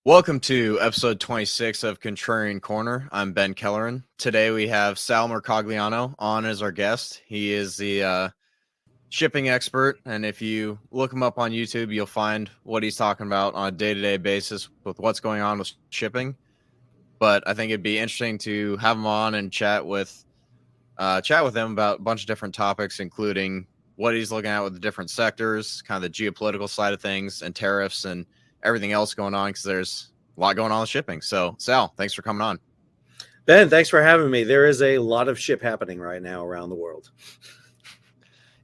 Welcome to episode 26 of Kontrarian Korner. I'm Ben Kelleran. Today we have Sal Mercogliano on as our guest. He is the shipping expert, and if you look him up on YouTube, you'll find what he's talking about on a day-to-day basis with what's going on with shipping. But I think it'd be interesting to have him on and chat with him about a bunch of different topics, including what he's looking at with the different sectors, kind of the geopolitical side of things, and tariffs and everything else going on, because there's a lot going on with shipping. So, Sal, thanks for coming on. Ben, thanks for having me. There is a lot of ship happening right now around the world.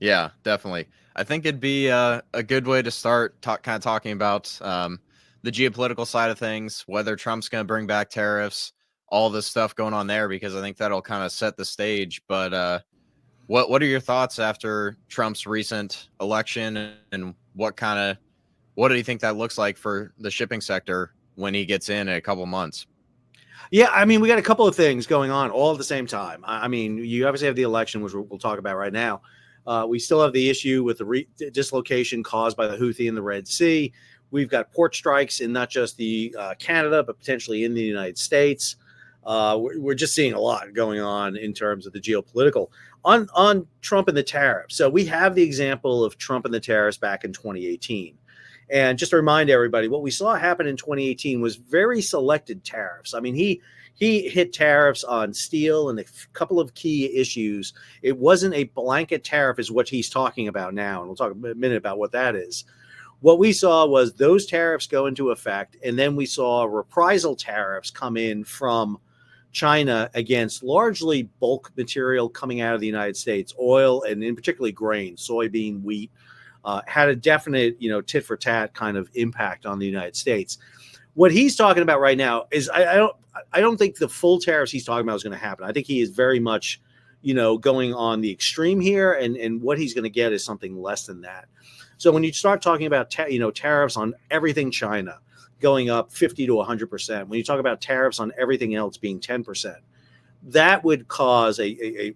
Yeah, definitely. I think it'd be a good way to start kind of talking about the geopolitical side of things, whether Trump's going to bring back tariffs, all this stuff going on there, because I think that'll kind of set the stage. But what are your thoughts after Trump's recent election, and what do you think that looks like for the shipping sector when he gets in a couple months? Yeah, I mean, we got a couple of things going on all at the same time. I mean, you obviously have the election, which we'll talk about right now. We still have the issue with the dislocation caused by the Houthi in the Red Sea. We've got port strikes in not just the Canada, but potentially in the United States. We're just seeing a lot going on in terms of the geopolitical on Trump and the tariffs. So we have the example of Trump and the tariffs back in 2018. And just to remind everybody, what we saw happen in 2018 was very selected tariffs. I mean, he hit tariffs on steel and a couple of key issues. It wasn't a blanket tariff is what he's talking about now. And we'll talk a minute about what that is. What we saw was those tariffs go into effect, and then we saw reprisal tariffs come in from China against largely bulk material coming out of the United States, oil, and in particularly grain, soybean, wheat, had a definite, tit for tat kind of impact on the United States. What he's talking about right now is I don't think the full tariffs he's talking about is going to happen. I think he is very much, going on the extreme here, and what he's going to get is something less than that. So when you start talking about tariffs on everything China going up 50 to 100%, when you talk about tariffs on everything else being 10%, that would cause a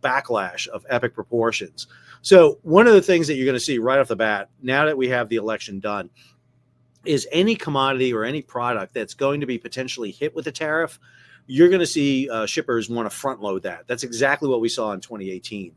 backlash of epic proportions. So one of the things that you're going to see right off the bat, now that we have the election done, is any commodity or any product that's going to be potentially hit with a tariff, you're going to see shippers want to front load that. That's exactly what we saw in 2018.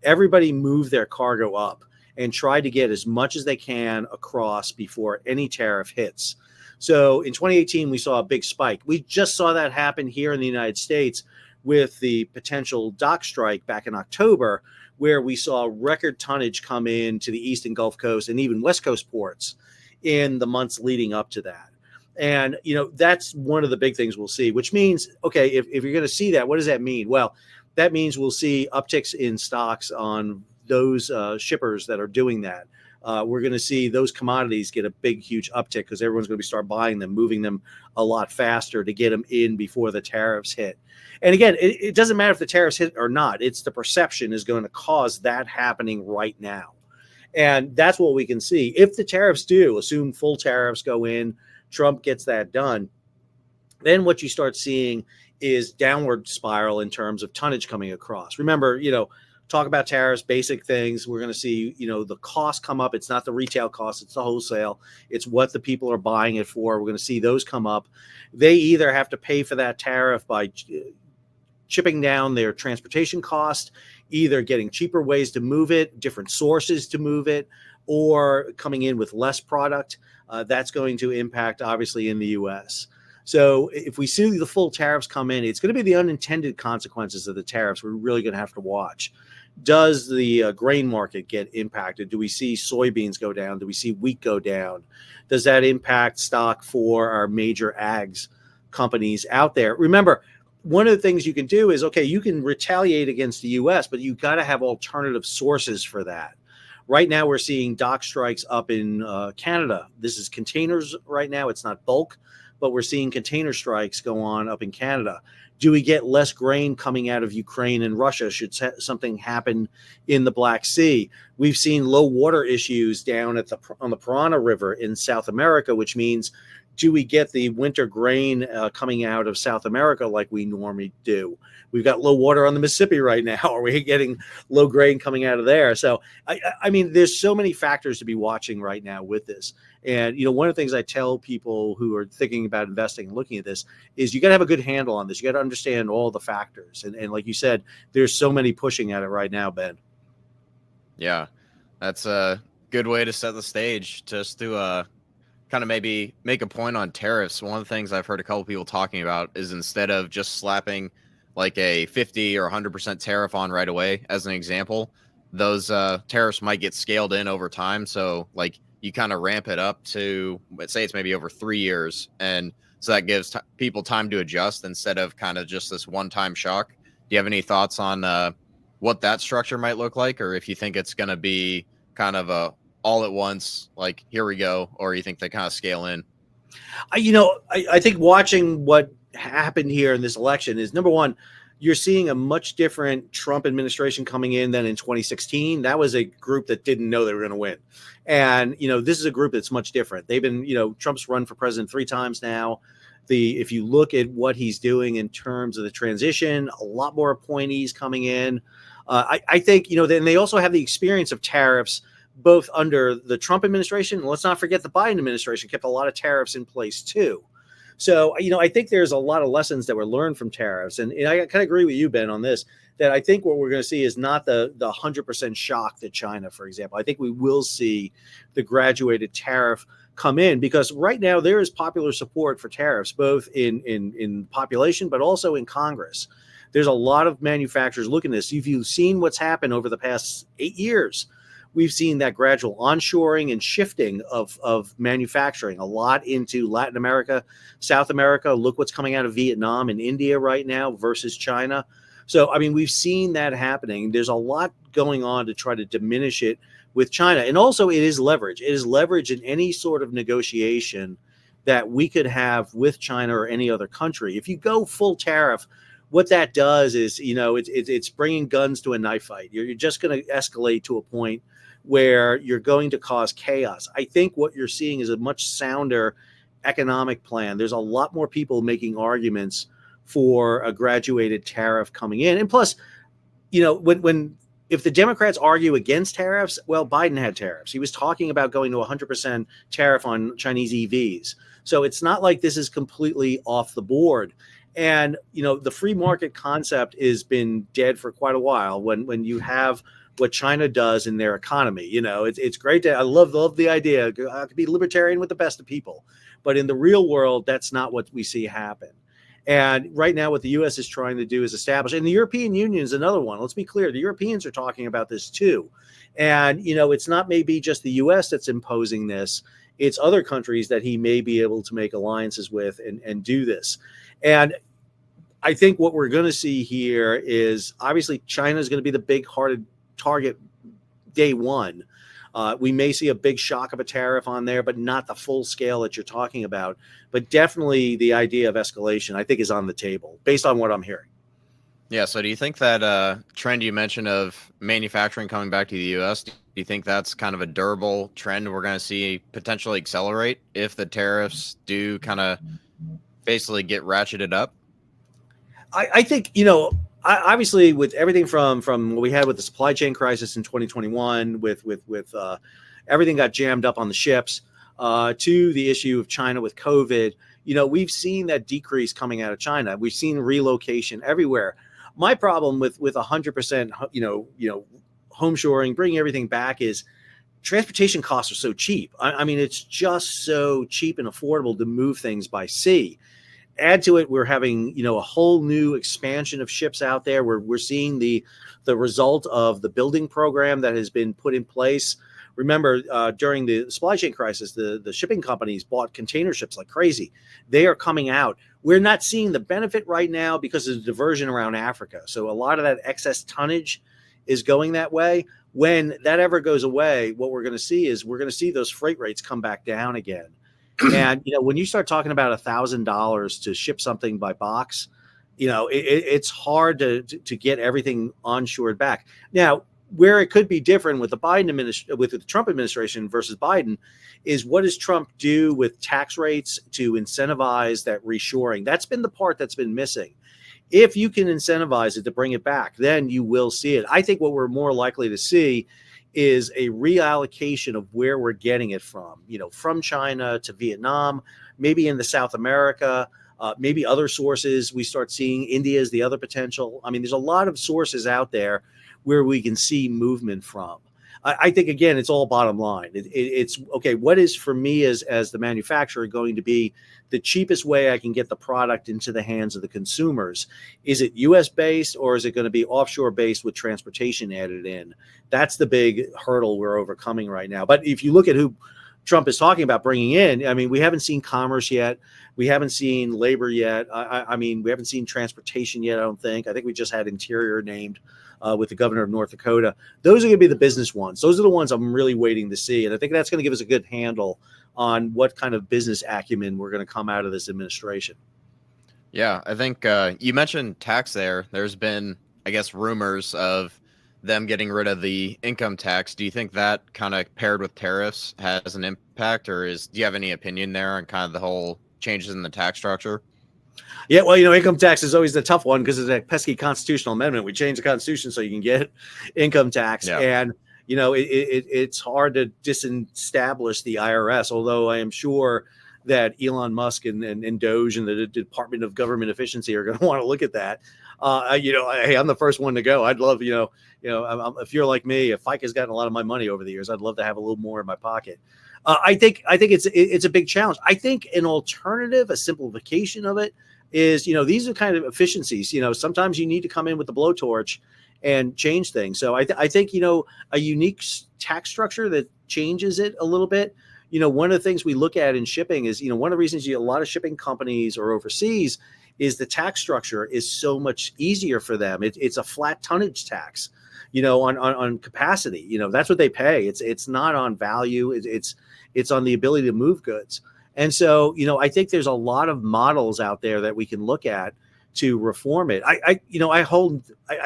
Everybody moved their cargo up and tried to get as much as they can across before any tariff hits. So in 2018, we saw a big spike. We just saw that happen here in the United States with the potential dock strike back in October, where we saw record tonnage come in to the East and Gulf Coast and even West Coast ports in the months leading up to that. And, that's one of the big things we'll see, which means, okay, if you're going to see that, what does that mean? Well, that means we'll see upticks in stocks on those shippers that are doing that. We're going to see those commodities get a big, huge uptick because everyone's going to start buying them, moving them a lot faster to get them in before the tariffs hit. And again, it doesn't matter if the tariffs hit or not. It's the perception is going to cause that happening right now. And that's what we can see. If the tariffs do, assume full tariffs go in, Trump gets that done, then what you start seeing is downward spiral in terms of tonnage coming across. Remember, talk about tariffs, basic things. We're going to see, the cost come up. It's not the retail cost, it's the wholesale. It's what the people are buying it for. We're going to see those come up. They either have to pay for that tariff by chipping down their transportation cost, either getting cheaper ways to move it, different sources to move it, or coming in with less product. That's going to impact, obviously, in the U.S. So if we see the full tariffs come in, it's going to be the unintended consequences of the tariffs we're really going to have to watch. Does the grain market get impacted? Do we see soybeans go down? Do we see wheat go down? Does that impact stock for our major ags companies out there? Remember, one of the things you can do is, okay, you can retaliate against the U.S., but you got to have alternative sources for that. Right now, we're seeing dock strikes up in Canada. This is containers right now. It's not bulk, but we're seeing container strikes go on up in Canada. Do we get less grain coming out of Ukraine and Russia? Should something happen in the Black Sea? We've seen low water issues down on the Parana River in South America, which means do we get the winter grain coming out of South America like we normally do? We've got low water on the Mississippi right now. Are we getting low grain coming out of there? So, I mean, there's so many factors to be watching right now with this. And, one of the things I tell people who are thinking about investing and looking at this is you got to have a good handle on this. You got to understand all the factors. And like you said, there's so many pushing at it right now, Ben. Yeah, that's a good way to set the stage, just to kind of maybe make a point on tariffs. One of the things I've heard a couple people talking about is instead of just slapping like a 50 or 100% tariff on right away, as an example, those tariffs might get scaled in over time. So like you kind of ramp it up to, let's say it's maybe over 3 years. And so that gives people time to adjust instead of kind of just this one-time shock. Do you have any thoughts on what that structure might look like? Or if you think it's going to be kind of a all at once, like here we go, or you think they kind of scale in? I think watching what happened here in this election is, number one, you're seeing a much different Trump administration coming in than in 2016. That was a group that didn't know they were going to win. And, this is a group that's much different. They've been, Trump's run for president 3 times now. If you look at what he's doing in terms of the transition, a lot more appointees coming in. I think, then they also have the experience of tariffs both under the Trump administration. Let's not forget the Biden administration kept a lot of tariffs in place too. So, I think there's a lot of lessons that were learned from tariffs. And I kind of agree with you, Ben, on this, that I think what we're going to see is not the 100% shock to China, for example. I think we will see the graduated tariff come in, because right now there is popular support for tariffs, both in population, but also in Congress. There's a lot of manufacturers looking at this. If you've seen what's happened over the past 8 years, we've seen that gradual onshoring and shifting of manufacturing a lot into Latin America, South America. Look what's coming out of Vietnam and India right now versus China. So, I mean, we've seen that happening. There's a lot going on to try to diminish it with China. And also it is leverage. It is leverage in any sort of negotiation that we could have with China or any other country. If you go full tariff, what that does is, it's bringing guns to a knife fight. You're just going to escalate to a point where you're going to cause chaos. I think what you're seeing is a much sounder economic plan. There's a lot more people making arguments for a graduated tariff coming in. And plus, if the Democrats argue against tariffs, well, Biden had tariffs. He was talking about going to 100% tariff on Chinese EVs. So it's not like this is completely off the board. And, the free market concept has been dead for quite a while. When you have what China does in their economy, it's great. I love the idea. I could be libertarian with the best of people. But in the real world, that's not what we see happen. And right now, what the U.S. is trying to do is establish, and the European Union is another one. Let's be clear. The Europeans are talking about this too. And, it's not maybe just the U.S. that's imposing this. It's other countries that he may be able to make alliances with and do this. And I think what we're going to see here is, obviously, China is going to be the big-hearted target day one. We may see a big shock of a tariff on there, but not the full scale that you're talking about. But definitely the idea of escalation, I think, is on the table based on what I'm hearing. Yeah. So do you think that trend you mentioned of manufacturing coming back to the U.S., do you think that's kind of a durable trend we're going to see potentially accelerate if the tariffs do kind of basically get ratcheted up? I think, obviously with everything from what we had with the supply chain crisis in 2021, with everything got jammed up on the ships, to the issue of China with COVID, we've seen that decrease coming out of China. We've seen relocation everywhere. My problem with 100%, home shoring, bringing everything back, is transportation costs are so cheap. I mean, it's just so cheap and affordable to move things by sea. Add to it, we're having, a whole new expansion of ships out there. We're seeing the result of the building program that has been put in place. Remember, during the supply chain crisis, the shipping companies bought container ships like crazy. They are coming out. We're not seeing the benefit right now because of the diversion around Africa. So a lot of that excess tonnage is going that way. When that ever goes away, what we're going to see is those freight rates come back down again. And, when you start talking about $1,000 to ship something by box, it's hard to get everything onshored back. Now, where it could be different with with the Trump administration versus Biden is, what does Trump do with tax rates to incentivize that reshoring? That's been the part that's been missing. If you can incentivize it to bring it back, then you will see it. I think what we're more likely to see is a reallocation of where we're getting it from, from China to Vietnam, maybe into South America, maybe other sources. We start seeing India as the other potential. I mean, there's a lot of sources out there where we can see movement from. I think, again, it's all bottom line. It's okay. What is, for me as the manufacturer, going to be the cheapest way I can get the product into the hands of the consumers? Is it U.S. based, or is it going to be offshore based with transportation added in? That's the big hurdle we're overcoming right now. But if you look at who Trump is talking about bringing in, I mean, we haven't seen commerce yet. We haven't seen labor yet. I mean, we haven't seen transportation yet, I don't think. I think we just had Interior named with the governor of North Dakota. Those are going to be the business ones. Those are the ones I'm really waiting to see. And I think that's going to give us a good handle on what kind of business acumen we're going to come out of this administration. Yeah, I think you mentioned tax there. There's been, I guess, rumors of them getting rid of the income tax. Do you think that kind of paired with tariffs has an impact, or do you have any opinion there on kind of the whole changes in the tax structure? Yeah, well, income tax is always the tough one because it's a pesky constitutional amendment. We changed the Constitution so you can get income tax. Yeah. And, it's hard to disestablish the IRS, although I am sure that Elon Musk and Doge and the Department of Government Efficiency are going to want to look at that. Hey, I'm the first one to go. I'd love, if you're like me, if FICA's gotten a lot of my money over the years, I'd love to have a little more in my pocket. I think it's a big challenge. I think an alternative, a simplification of it is, these are kind of efficiencies. Sometimes you need to come in with the blowtorch and change things. So I think, a unique tax structure that changes it a little bit. One of the things we look at in shipping is, one of the reasons a lot of shipping companies are overseas is the tax structure is so much easier for them. It's a flat tonnage tax, on capacity. That's what they pay. It's not on value. It's on the ability to move goods. And so, I think there's a lot of models out there that we can look at to reform it. I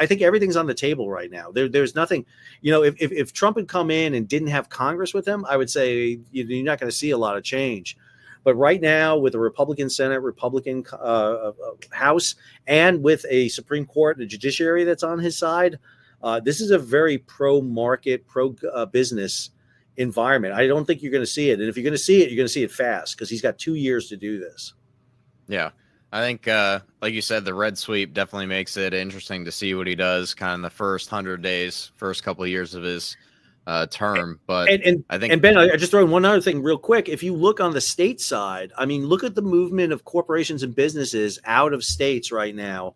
think everything's on the table right now. There's nothing, if Trump had come in and didn't have Congress with him, I would say you're not going to see a lot of change. But right now, with a Republican Senate, Republican House, and with a Supreme Court and a judiciary that's on his side, this is a very pro-market, pro-business environment. I don't think you're going to see it. And if you're going to see it, you're going to see it fast because he's got 2 years to do this. Yeah. I think, like you said, the red sweep definitely makes it interesting to see what he does kind of in the first 100 days, first couple of years of his term. But I think, and Ben, I just throw in one other thing real quick. If you look on the state side, I mean, look at the movement of corporations and businesses out of states right now,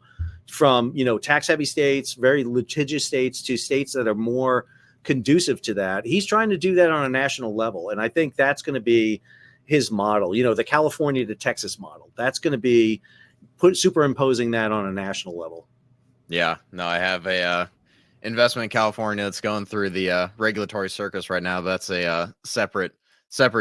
from, tax heavy states, very litigious states, to states that are more conducive to that. He's trying to do that on a national level. And I think that's going to be his model, the California to Texas model. That's going to be superimposing that on a national level. Yeah, no, I have a investment in California that's going through the regulatory circus right now. That's a separate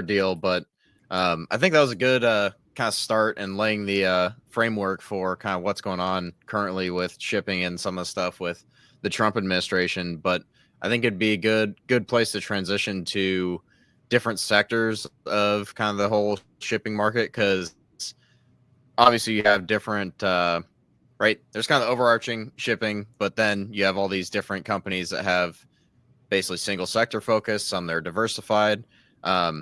deal. But I think that was a good kind of start and laying the framework for kind of what's going on currently with shipping and some of the stuff with the Trump administration. But I think it'd be a good place to transition to different sectors of kind of the whole shipping market, because obviously you have different, right? There's kind of overarching shipping, but then you have all these different companies that have basically single sector focus. Some they're diversified. I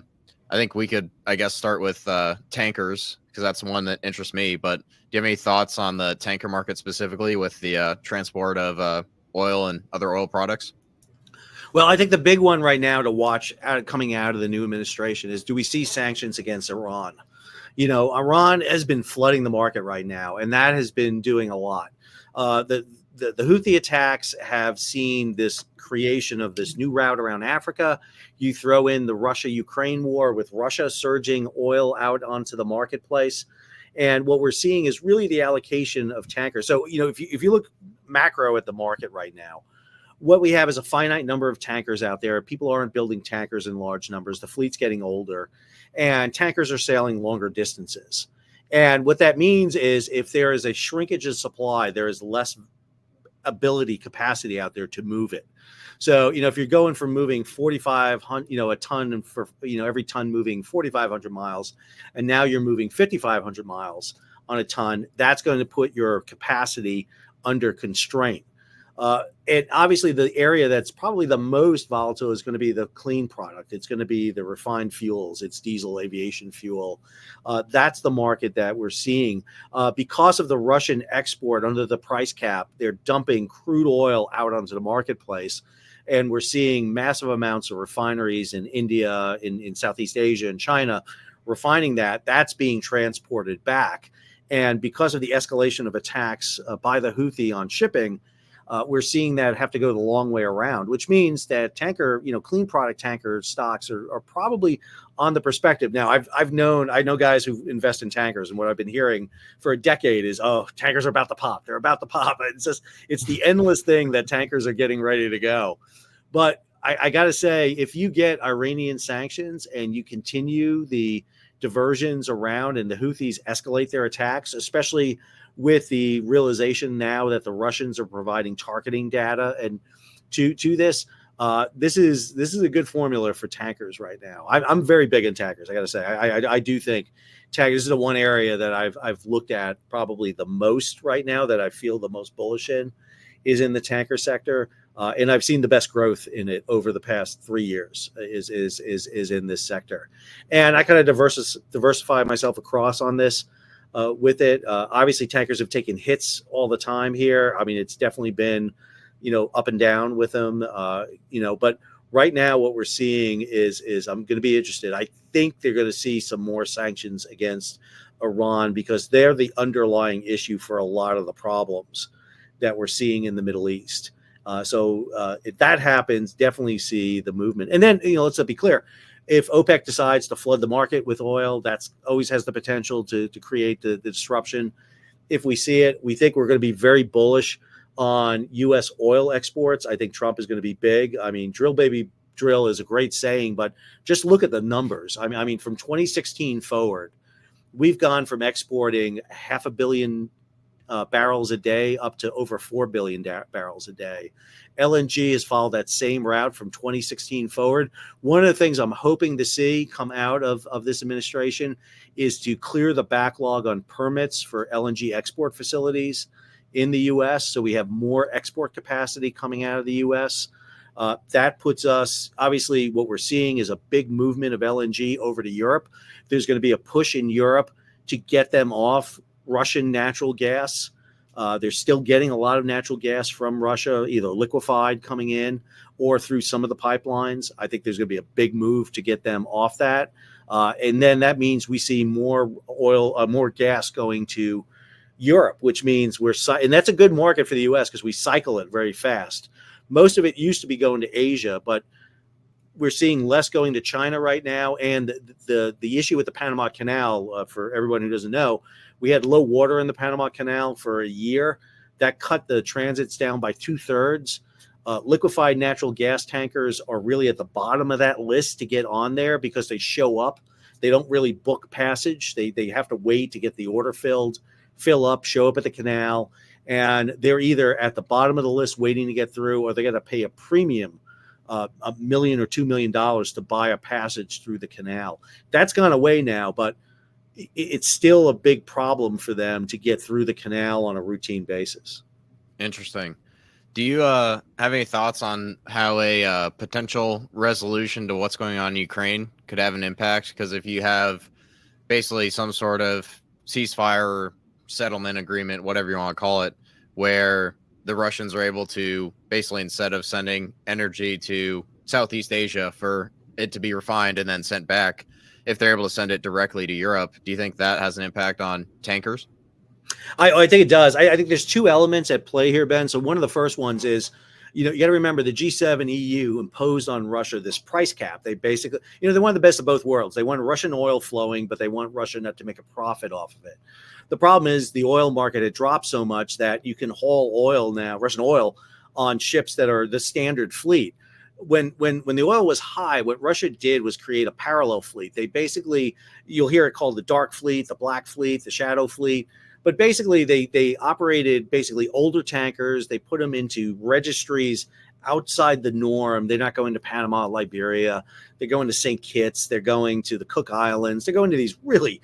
think we could, I guess, start with tankers, because that's one that interests me. But do you have any thoughts on the tanker market specifically with the transport of oil and other oil products? Well, I think the big one right now to watch coming out of the new administration is, do we see sanctions against Iran? Iran has been flooding the market right now, and that has been doing a lot. The Houthi attacks have seen this creation of this new route around Africa. You throw in the Russia-Ukraine war with Russia surging oil out onto the marketplace. And what we're seeing is really the allocation of tankers. So, if you look macro at the market right now, what we have is a finite number of tankers out there. People aren't building tankers in large numbers. The fleet's getting older, and tankers are sailing longer distances. And what that means is, if there is a shrinkage of supply, there is less capacity out there to move it. So, if you're going from moving 4,500, a ton for, every ton moving 4,500 miles, and now you're moving 5,500 miles on a ton, that's going to put your capacity under constraint. And obviously the area that's probably the most volatile is going to be the clean product. It's going to be the refined fuels. It's diesel, aviation fuel. That's the market that we're seeing. Because of the Russian export under the price cap, they're dumping crude oil out onto the marketplace. And we're seeing massive amounts of refineries in India, in Southeast Asia, and China refining that. That's being transported back. And because of the escalation of attacks by the Houthi on shipping, we're seeing that have to go the long way around, which means that clean product tanker stocks are probably on the perspective. Now, I know guys who invest in tankers, and what I've been hearing for a decade is, oh, tankers are about to pop. They're about to pop. It's the endless thing that tankers are getting ready to go. But I got to say, if you get Iranian sanctions and you continue the diversions around and the Houthis escalate their attacks, especially with the realization now that the Russians are providing targeting data and to this, this is a good formula for tankers right now. I'm very big in tankers. I got to say, I do think tankers is the one area that I've looked at probably the most right now that I feel the most bullish in is in the tanker sector. And I've seen the best growth in it over the past 3 years is in this sector. And I kind of diversify myself across on this with it. Obviously, tankers have taken hits all the time here. I mean, it's definitely been, up and down with them, but right now what we're seeing is I'm going to be interested. I think they're going to see some more sanctions against Iran because they're the underlying issue for a lot of the problems that we're seeing in the Middle East. So if that happens, definitely see the movement. And then, let's be clear. If OPEC decides to flood the market with oil, that's always has the potential to create the disruption. If we see it, we think we're going to be very bullish on U.S. oil exports. I think Trump is going to be big. I mean, drill, baby, drill is a great saying, but just look at the numbers. I mean, from 2016 forward, we've gone from exporting 500 million barrels a day up to over 4 billion barrels a day. LNG has followed that same route from 2016 forward. One of the things I'm hoping to see come out of this administration is to clear the backlog on permits for LNG export facilities in the U.S. So we have more export capacity coming out of the U.S. That puts us, obviously, what we're seeing is a big movement of LNG over to Europe. There's going to be a push in Europe to get them off Russian natural gas. They're still getting a lot of natural gas from Russia, either liquefied coming in or through some of the pipelines. I think there's going to be a big move to get them off that. And then that means we see more oil, more gas going to Europe, which means and that's a good market for the U.S. because we cycle it very fast. Most of it used to be going to Asia, but we're seeing less going to China right now. And the issue with the Panama Canal, for everyone who doesn't know, we had low water in the Panama Canal for a year. That cut the transits down by 2/3. Liquefied natural gas tankers are really at the bottom of that list to get on there because they show up. They don't really book passage. They have to wait to get the order filled, fill up, show up at the canal. And they're either at the bottom of the list waiting to get through, or they got to pay a premium, $1 million or $2 million to buy a passage through the canal. That's gone away now, but it's still a big problem for them to get through the canal on a routine basis. Interesting. Do you have any thoughts on how a potential resolution to what's going on in Ukraine could have an impact? Because if you have basically some sort of ceasefire or settlement agreement, whatever you want to call it, where the Russians are able to basically, instead of sending energy to Southeast Asia for it to be refined and then sent back, if they're able to send it directly to Europe, do you think that has an impact on tankers? I think it does. I think there's two elements at play here, Ben. So one of the first ones is, you got to remember the G7 EU imposed on Russia this price cap. They basically, they want the best of both worlds. They want Russian oil flowing, but they want Russia not to make a profit off of it. The problem is the oil market had dropped so much that you can haul oil now, Russian oil, on ships that are the standard fleet. When the oil was high, what Russia did was create a parallel fleet. They basically, you'll hear it called the dark fleet, the black fleet, the shadow fleet. But basically, they operated basically older tankers. They put them into registries outside the norm. They're not going to Panama, Liberia. They're going to St. Kitts. They're going to the Cook Islands. They're going to these really,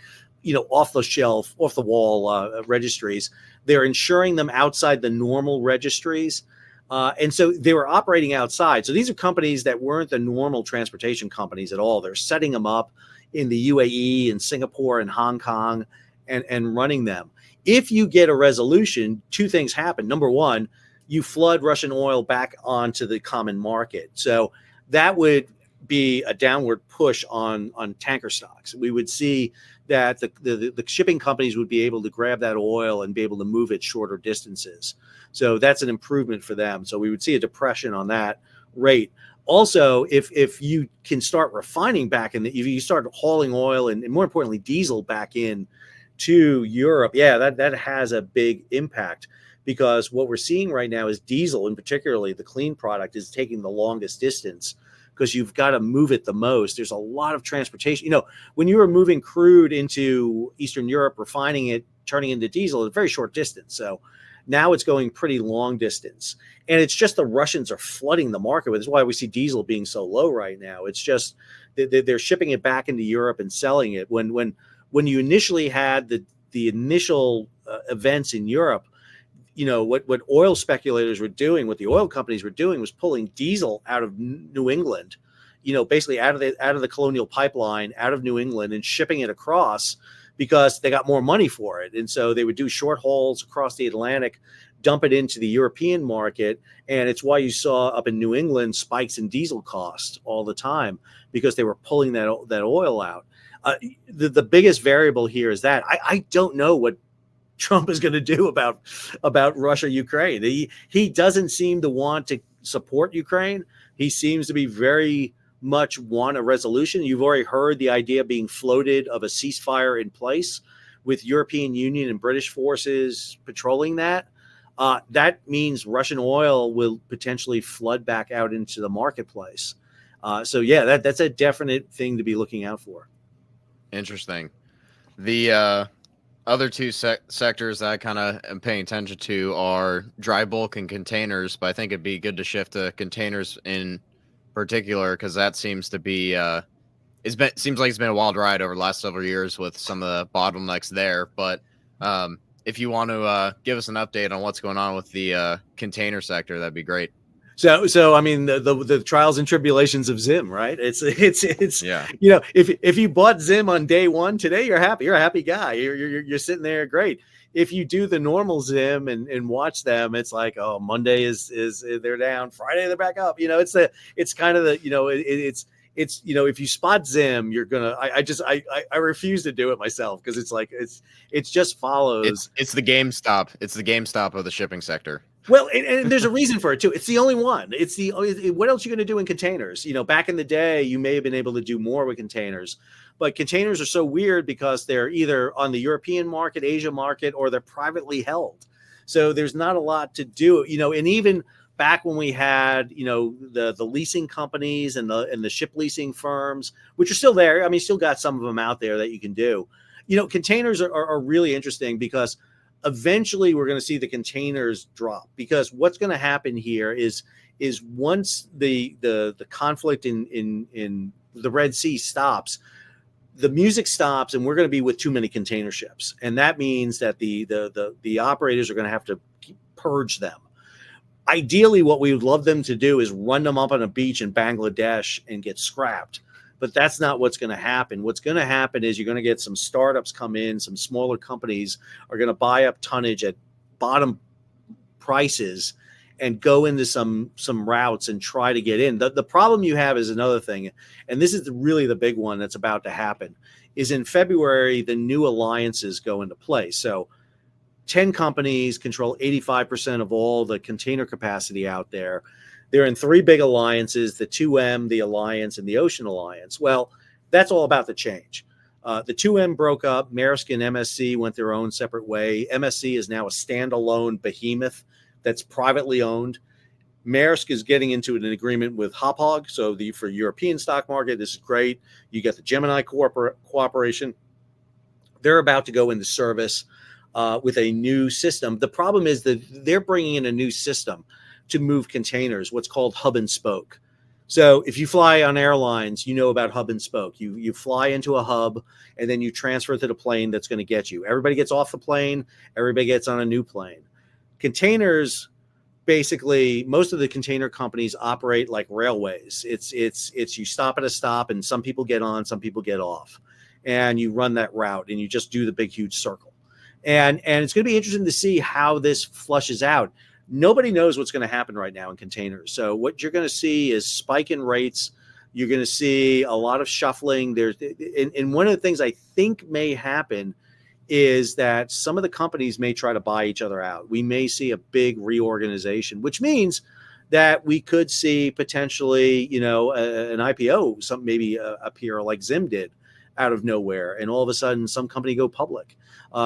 off the shelf, off the wall registries. They're insuring them outside the normal registries. And so they were operating outside. So these are companies that weren't the normal transportation companies at all. They're setting them up in the UAE and Singapore and Hong Kong and running them. If you get a resolution, two things happen. Number one, you flood Russian oil back onto the common market. So that would be a downward push on tanker stocks. We would see that the shipping companies would be able to grab that oil and be able to move it shorter distances. So that's an improvement for them. So we would see a depression on that rate. Also, if you can start refining back if you start hauling oil and more importantly, diesel back in to Europe, that has a big impact, because what we're seeing right now is diesel, and particularly the clean product, is taking the longest distance because you've got to move it the most. There's a lot of transportation. When you were moving crude into Eastern Europe, refining it, turning into diesel, it's a very short distance. So now it's going pretty long distance. And it's just the Russians are flooding the market with. That's why we see diesel being so low right now. It's just they're shipping it back into Europe and selling it. When you initially had the initial events in Europe, what oil speculators were doing, what the oil companies were doing, was pulling diesel out of New England, basically out of the colonial pipeline, out of New England, and shipping it across because they got more money for it. And so they would do short hauls across the Atlantic, dump it into the European market. And it's why you saw up in New England spikes in diesel costs all the time, because they were pulling that oil out. The biggest variable here is that I don't know what Trump is going to do about Russia, Ukraine. He doesn't seem to want to support Ukraine. He seems to be very much want a resolution. You've already heard the idea being floated of a ceasefire in place with European Union and British forces patrolling that. That means Russian oil will potentially flood back out into the marketplace. That's a definite thing to be looking out for. Interesting. The other two sectors that I kind of am paying attention to are dry bulk and containers, but I think it'd be good to shift to containers in particular, because that seems to be seems like it's been a wild ride over the last several years with some of the bottlenecks there. But if you want to give us an update on what's going on with the container sector, that'd be great. So I mean, the trials and tribulations of Zim, right? It's yeah. If you bought Zim on day one, today you're happy. You're a happy guy. You're sitting there, great. If you do the normal Zim and watch them, it's like, oh, Monday is they're down, Friday they're back up. It's kind of if you spot Zim, you're gonna. I refuse to do it myself, because it's like it's just follows. It's the GameStop. It's the GameStop of the shipping sector. Well, and there's a reason for it too. It's the only one. What else are you going to do in containers? Back in the day, you may have been able to do more with containers, but containers are so weird because they're either on the European market, Asia market, or they're privately held. So there's not a lot to do. And even back when we had, the leasing companies and the ship leasing firms, which are still there. I mean, still got some of them out there that you can do. Containers are really interesting, because eventually we're going to see the containers drop, because what's going to happen here is once the conflict in the Red Sea stops, the music stops, and we're going to be with too many container ships. And that means that the operators are going to have to purge them. Ideally, what we would love them to do is run them up on a beach in Bangladesh and get scrapped. But that's not what's going to happen. What's going to happen is you're going to get some startups come in, some smaller companies are going to buy up tonnage at bottom prices and go into some routes and try to get in. The problem you have is another thing, and this is really the big one that's about to happen, is in February, the new alliances go into place. So 10 companies control 85% of all the container capacity out there. They're in three big alliances, the 2M, the Alliance, and the Ocean Alliance. Well, that's all about to change. The 2M broke up. Maersk and MSC went their own separate way. MSC is now a standalone behemoth that's privately owned. Maersk is getting into an agreement with Hauppauge. So for European stock market, this is great. You get the Gemini cooperation. They're about to go into service. with a new system. The problem is that they're bringing in a new system to move containers, what's called hub and spoke. So if you fly on airlines, you know about hub and spoke. You fly into a hub and then you transfer to the plane that's going to get you. Everybody gets off the plane. Everybody gets on a new plane. Containers, basically, most of the container companies operate like railways. It's you stop at a stop and some people get on, some people get off, and you run that route and you just do the big huge circle. And it's going to be interesting to see how this flushes out. Nobody knows what's going to happen right now in containers. So what you're going to see is spike in rates. You're going to see a lot of shuffling. And one of the things I think may happen is that some of the companies may try to buy each other out. We may see a big reorganization, which means that we could see potentially, an IPO, maybe appear like Zim did out of nowhere, and all of a sudden some company go public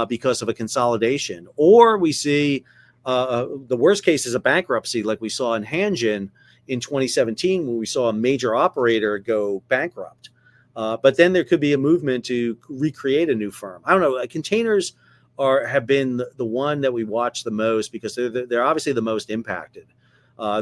because of a consolidation. Or we see the worst case is a bankruptcy, like we saw in Hanjin in 2017, when we saw a major operator go bankrupt. But then there could be a movement to recreate a new firm. I don't know. Containers have been the one that we watch the most because they're obviously the most impacted.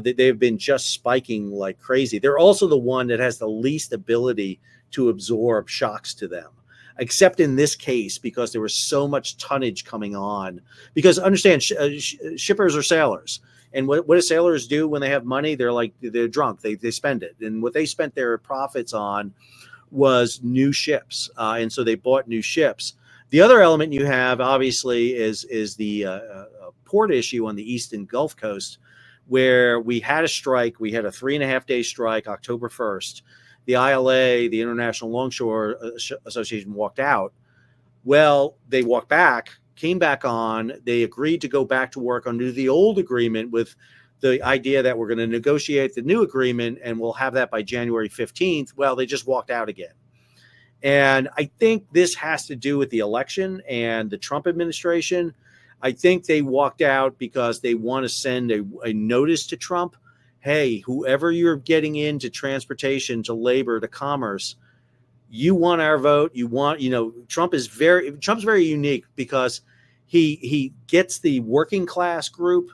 They've been just spiking like crazy. They're also the one that has the least ability to absorb shocks to them, except in this case, because there was so much tonnage coming on. Because understand, shippers are sailors. And what do sailors do when they have money? They're drunk. They spend it. And what they spent their profits on was new ships. And so they bought new ships. The other element you have, obviously, is the port issue on the Eastern Gulf Coast, where we had a strike. We had a 3.5-day strike, October 1st. The ILA, the International Longshore Association, walked out. Well, they walked back, came back on. They agreed to go back to work under the old agreement with the idea that we're going to negotiate the new agreement and we'll have that by January 15th. Well, they just walked out again. And I think this has to do with the election and the Trump administration. I think they walked out because they want to send a notice to Trump. Hey, whoever you're getting into transportation, to labor, to commerce, you want our vote. You want, Trump's very unique because he gets the working class group,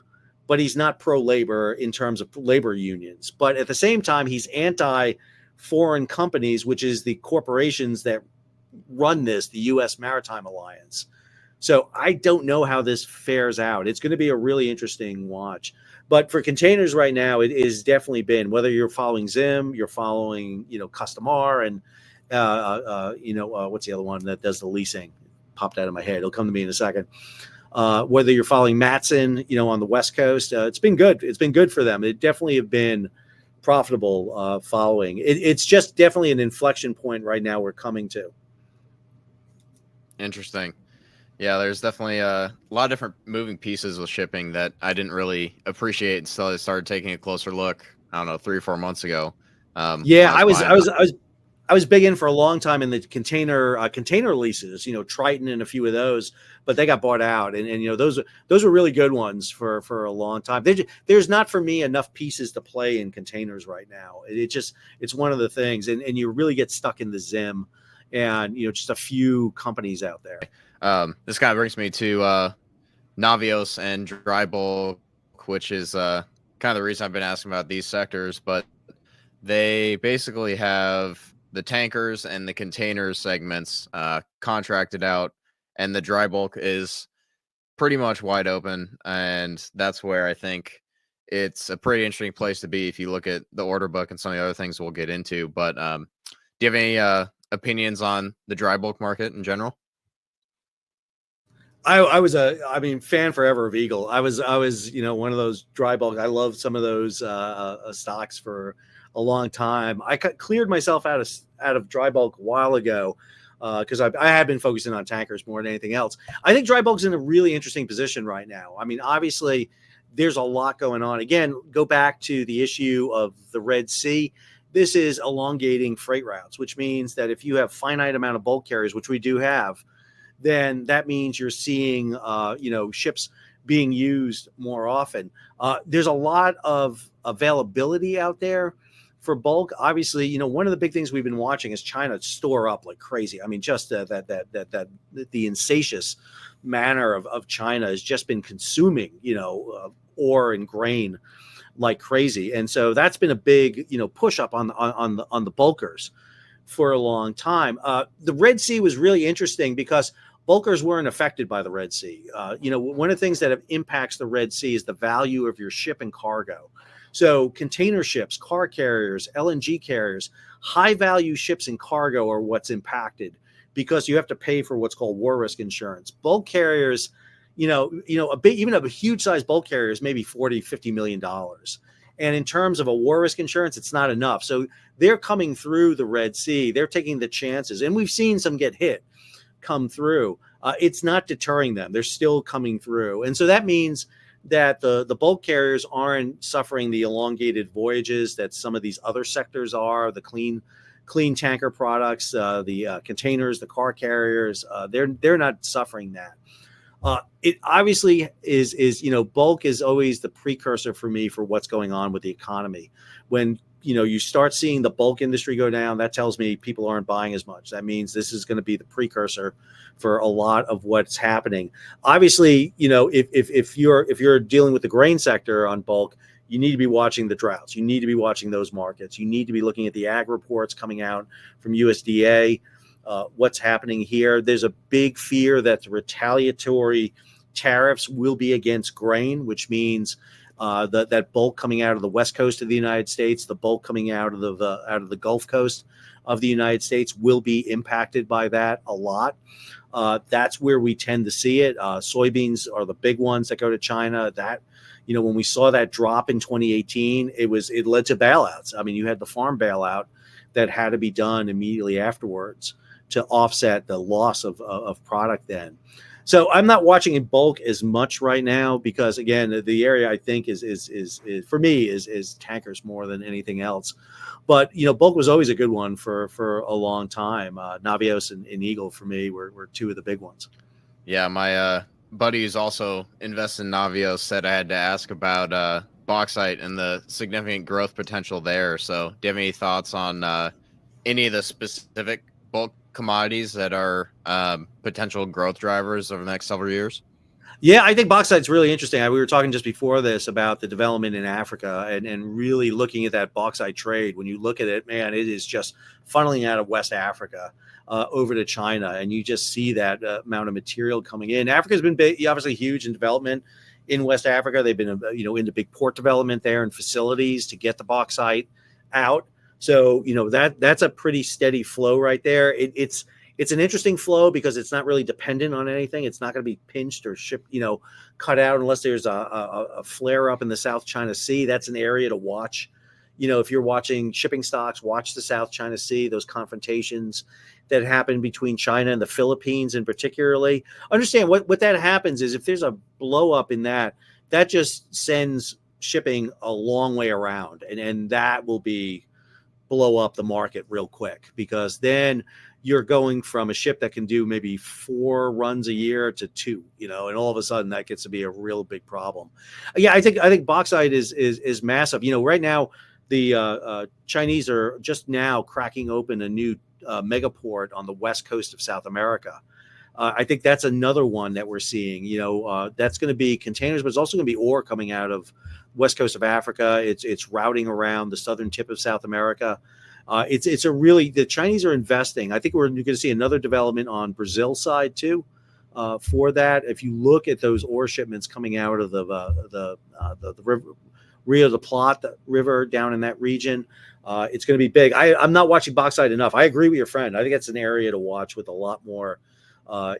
but he's not pro-labor in terms of labor unions. But at the same time, he's anti-foreign companies, which is the corporations that run the U.S. Maritime Alliance. So I don't know how this fares out. It's going to be a really interesting watch. But for containers right now, it is definitely been, whether you're following Zim, you're following, Customar, and, what's the other one that does the leasing? Popped out of my head. It'll come to me in a second. Whether you're following Matson, on the West Coast, it's been good. It's been good for them. It definitely have been profitable following. It's just definitely an inflection point right now we're coming to. Interesting. Yeah, there's definitely a lot of different moving pieces with shipping that I didn't really appreciate until I started taking a closer look. I don't know, 3 or 4 months ago. Yeah, I was big in for a long time in the container leases, Triton and a few of those, but they got bought out, and those were really good ones for a long time. There's not for me enough pieces to play in containers right now. It's one of the things, and you really get stuck in the Zim, and just a few companies out there. This kind of brings me to Navios and dry bulk, which is kind of the reason I've been asking about these sectors, but they basically have the tankers and the containers segments contracted out, and the dry bulk is pretty much wide open. And that's where I think it's a pretty interesting place to be if you look at the order book and some of the other things we'll get into. But do you have any opinions on the dry bulk market in general? I was fan forever of Eagle. I was one of those dry bulk. I love some of those stocks for a long time. I cleared myself out of dry bulk a while ago because I had been focusing on tankers more than anything else. I think dry bulk's in a really interesting position right now. I mean, obviously, there's a lot going on. Again, go back to the issue of the Red Sea. This is elongating freight routes, which means that if you have finite amount of bulk carriers, which we do have, then that means you're seeing, ships being used more often. There's a lot of availability out there for bulk. Obviously, one of the big things we've been watching is China store up like crazy. I mean, just the insatious manner of China has just been consuming, ore and grain like crazy. And so that's been a big, push up on the bulkers for a long time. The Red Sea was really interesting because bulkers weren't affected by the Red Sea. One of the things that impacts the Red Sea is the value of your ship and cargo. So container ships, car carriers, LNG carriers, high value ships and cargo are what's impacted because you have to pay for what's called war risk insurance. Bulk carriers, even a huge size bulk carrier is maybe $40-50 million. And in terms of a war risk insurance, it's not enough. So they're coming through the Red Sea. They're taking the chances. And we've seen some get hit come through. It's not deterring them. They're still coming through. And so that means that the bulk carriers aren't suffering the elongated voyages that some of these other sectors are, the clean tanker products, the containers, the car carriers. They're not suffering that. It obviously is bulk is always the precursor for me for what's going on with the economy. When you start seeing the bulk industry go down, that tells me people aren't buying as much. That means this is going to be the precursor for a lot of what's happening. Obviously, if you're dealing with the grain sector on bulk, you need to be watching the droughts. You need to be watching those markets. You need to be looking at the ag reports coming out from USDA. What's happening here? There's a big fear that the retaliatory tariffs will be against grain, which means that bulk coming out of the west coast of the United States, the bulk coming out of the Gulf Coast of the United States will be impacted by that a lot. That's where we tend to see it. Soybeans are the big ones that go to China. That when we saw that drop in 2018, it led to bailouts. I mean, you had the farm bailout that had to be done immediately afterwards to offset the loss of product then. So I'm not watching in bulk as much right now because, again, the area I think is for me is tankers more than anything else. But bulk was always a good one for a long time. Navios and Eagle for me were two of the big ones. Yeah, my buddy who's also invested in Navios said I had to ask about bauxite and the significant growth potential there. So do you have any thoughts on any of the specific bulk commodities that are potential growth drivers over the next several years? Yeah, I think bauxite's really interesting. We were talking just before this about the development in Africa and really looking at that bauxite trade. When you look at it, man, it is just funneling out of West Africa over to China, and you just see that amount of material coming in. Africa's been obviously huge in development in West Africa. They've been into big port development there and facilities to get the bauxite out. So that's a pretty steady flow right there. It's an interesting flow because it's not really dependent on anything. It's not going to be pinched or shipped, cut out unless there's a flare up in the South China Sea. That's an area to watch. If you're watching shipping stocks, watch the South China Sea, those confrontations that happen between China and the Philippines in particularly. Understand what that happens is if there's a blow up in that just sends shipping a long way around. And that will blow up the market real quick because then you're going from a ship that can do maybe 4 runs a year to 2, and all of a sudden that gets to be a real big problem. Yeah, I think bauxite is massive. Right now the Chinese are just now cracking open a new megaport on the west coast of South America. I think that's another one that we're seeing. That's going to be containers, but it's also going to be ore coming out of west coast of Africa. It's routing around the southern tip of South America. The Chinese are investing. I think we're going to see another development on Brazil side too. For that, if you look at those ore shipments coming out of the river, Rio de Plata River down in that region, it's going to be big. I'm not watching bauxite enough. I agree with your friend. I think that's an area to watch with a lot more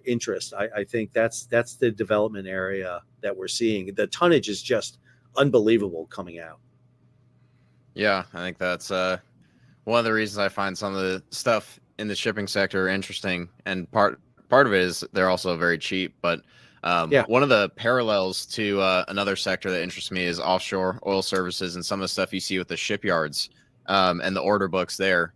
interest. I think that's the development area that we're seeing. The tonnage is just unbelievable coming out. Yeah, I think that's one of the reasons I find some of the stuff in the shipping sector interesting, and part of it is they're also very cheap. But one of the parallels to another sector that interests me is offshore oil services and some of the stuff you see with the shipyards and the order books there.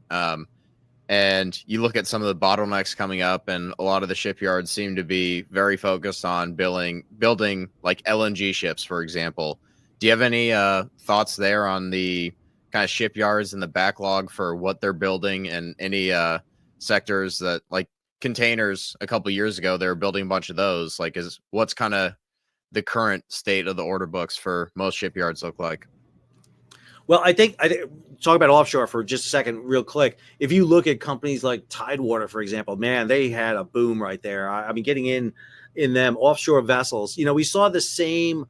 And you look at some of the bottlenecks coming up, and a lot of the shipyards seem to be very focused on building like LNG ships, for example. Do you have any thoughts there on the kind of shipyards and the backlog for what they're building, and any sectors that like containers a couple years ago. They were building a bunch of those. Like, what's kind of the current state of the order books for most shipyards look like? Well, I think talk about offshore for just a second, real quick. If you look at companies like Tidewater, for example, man, they had a boom right there. I mean, getting in them offshore vessels. We saw the same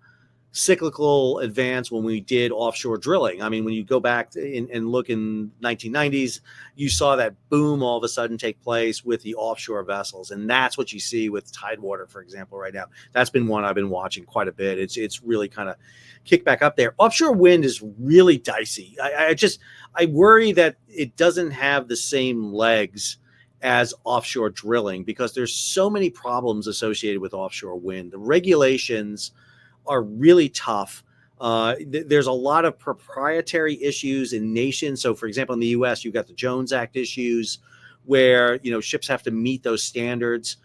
cyclical advance when we did offshore drilling. I mean, when you go back and look in 1990s, you saw that boom all of a sudden take place with the offshore vessels. And that's what you see with Tidewater, for example, right now. That's been one I've been watching quite a bit. It's really kind of kicked back up there. Offshore wind is really dicey. I worry that it doesn't have the same legs as offshore drilling because there's so many problems associated with offshore wind. The regulations are really tough. There's a lot of proprietary issues in nations. So, for example, in the U.S., you've got the Jones Act issues where, ships have to meet those standards.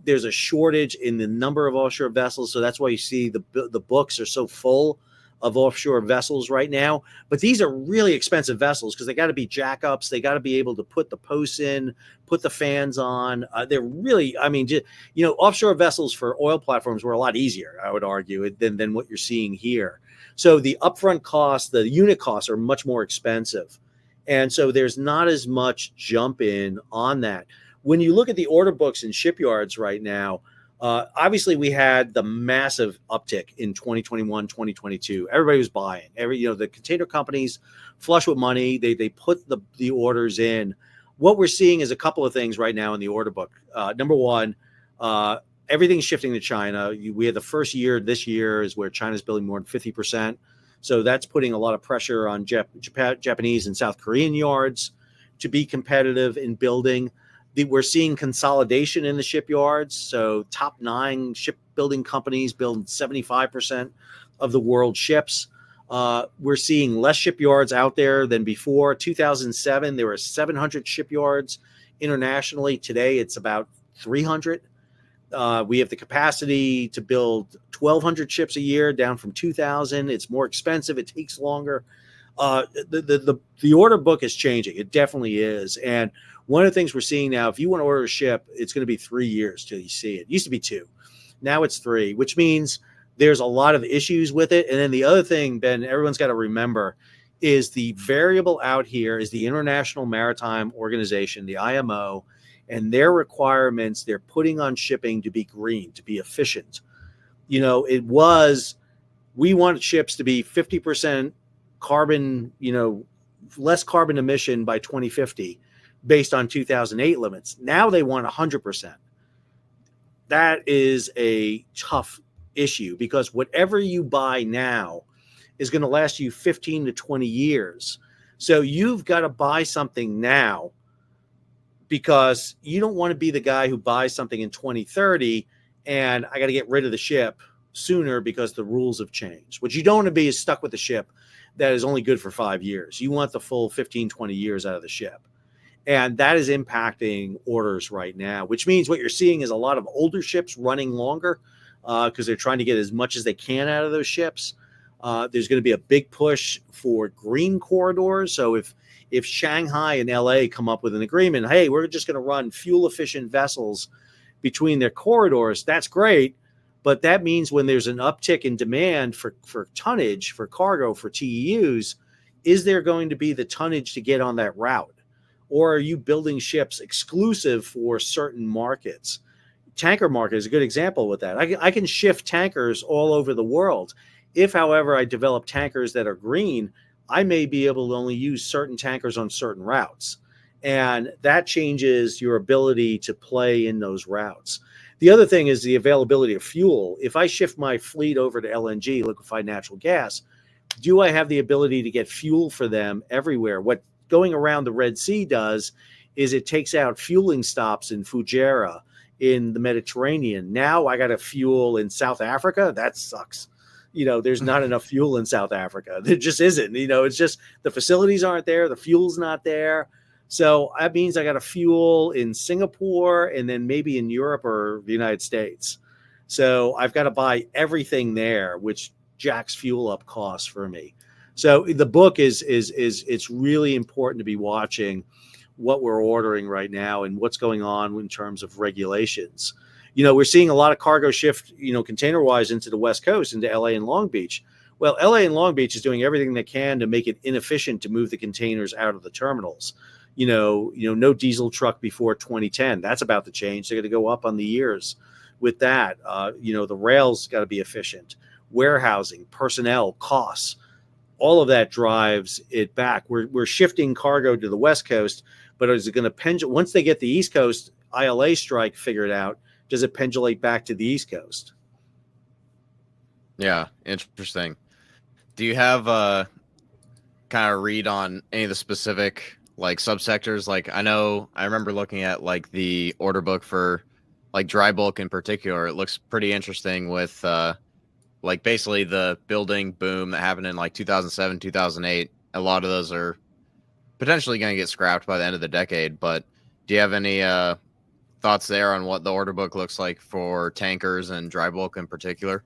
There's a shortage in the number of offshore vessels. So that's why you see the books are so full of offshore vessels right now. But these are really expensive vessels because they got to be jackups. They got to be able to put the posts in, put the fans on. They're really, offshore vessels for oil platforms were a lot easier, I would argue, than what you're seeing here. So the upfront costs, the unit costs are much more expensive. And so there's not as much jump in on that. When you look at the order books in shipyards right now, obviously we had the massive uptick in 2021, 2022. Everybody was buying. The container companies flush with money. They put the orders in. What we're seeing is a couple of things right now in the order book. Number one, everything's shifting to China. We had the first year this year is where China's building more than 50%. So that's putting a lot of pressure on Japanese and South Korean yards to be competitive in building. We're seeing consolidation in the shipyards. So top 9 shipbuilding companies build 75% of the world's ships. We're seeing less shipyards out there than before. 2007, there were 700 shipyards internationally. Today, it's about 300. We have the capacity to build 1,200 ships a year, down from 2,000. It's more expensive. It takes longer. The order book is changing. It definitely is. And one of the things we're seeing now, if you want to order a ship, it's going to be 3 years till you see it. It used to be 2. Now it's 3, which means there's a lot of issues with it. And then the other thing, Ben, everyone's got to remember is the variable out here is the International Maritime Organization, the IMO, and their requirements they're putting on shipping to be green, to be efficient. We wanted ships to be 50% carbon, less carbon emission by 2050 based on 2008 limits. Now they want 100%. That is a tough issue because whatever you buy now is going to last you 15 to 20 years. So you've got to buy something now because you don't want to be the guy who buys something in 2030 and I got to get rid of the ship sooner because the rules have changed. What you don't want to be is stuck with a ship that is only good for 5 years. You want the full 15, 20 years out of the ship. And that is impacting orders right now, which means what you're seeing is a lot of older ships running longer because they're trying to get as much as they can out of those ships. There's going to be a big push for green corridors. So if Shanghai and LA come up with an agreement, hey, we're just going to run fuel efficient vessels between their corridors, that's great. But that means when there's an uptick in demand for tonnage, for cargo, for TEUs, is there going to be the tonnage to get on that route? Or are you building ships exclusive for certain markets? Tanker market is a good example with that. I can shift tankers all over the world. If, however, I develop tankers that are green, I may be able to only use certain tankers on certain routes. And that changes your ability to play in those routes. The other thing is the availability of fuel. If I shift my fleet over to LNG, liquefied natural gas, do I have the ability to get fuel for them everywhere? What going around the Red Sea does is it takes out fueling stops in Fujairah, in the Mediterranean. Now I got to fuel in South Africa. That sucks. There's not enough fuel in South Africa. There just isn't. It's just the facilities aren't there. The fuel's not there. So that means I got to fuel in Singapore and then maybe in Europe or the United States. So I've got to buy everything there, which jacks fuel up costs for me. So the book is it's really important to be watching what we're ordering right now and what's going on in terms of regulations. We're seeing a lot of cargo shift, container wise into the West Coast, into LA and Long Beach. Well, LA and Long Beach is doing everything they can to make it inefficient to move the containers out of the terminals. No diesel truck before 2010. That's about to change. They're going to go up on the years with that. The rails got to be efficient. Warehousing, personnel, costs, all of that drives it back. We're shifting cargo to the West Coast, but is it going to pendulate once they get the East Coast ILA strike figured out? Does it pendulate back to the East Coast? Yeah, interesting. Do you have a kind of read on any of the specific like subsectors? Like I remember looking at like the order book for like dry bulk in particular. It looks pretty interesting with like basically the building boom that happened in like 2007, 2008. A lot of those are potentially going to get scrapped by the end of the decade. But do you have any thoughts there on what the order book looks like for tankers and dry bulk in particular?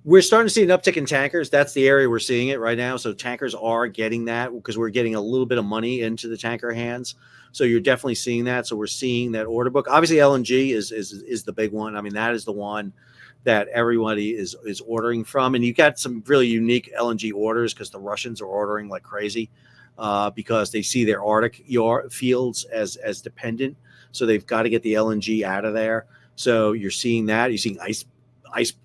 We're starting to see an uptick in tankers. That's the area we're seeing it right now. So tankers are getting that because we're getting a little bit of money into the tanker hands. So you're definitely seeing that. So we're seeing that order book. Obviously, LNG is the big one. I mean, that is the one that everybody is ordering from. And you got some really unique LNG orders because the Russians are ordering like crazy because they see their Arctic fields as dependent. So they've got to get the LNG out of there. So you're seeing that. You're seeing ice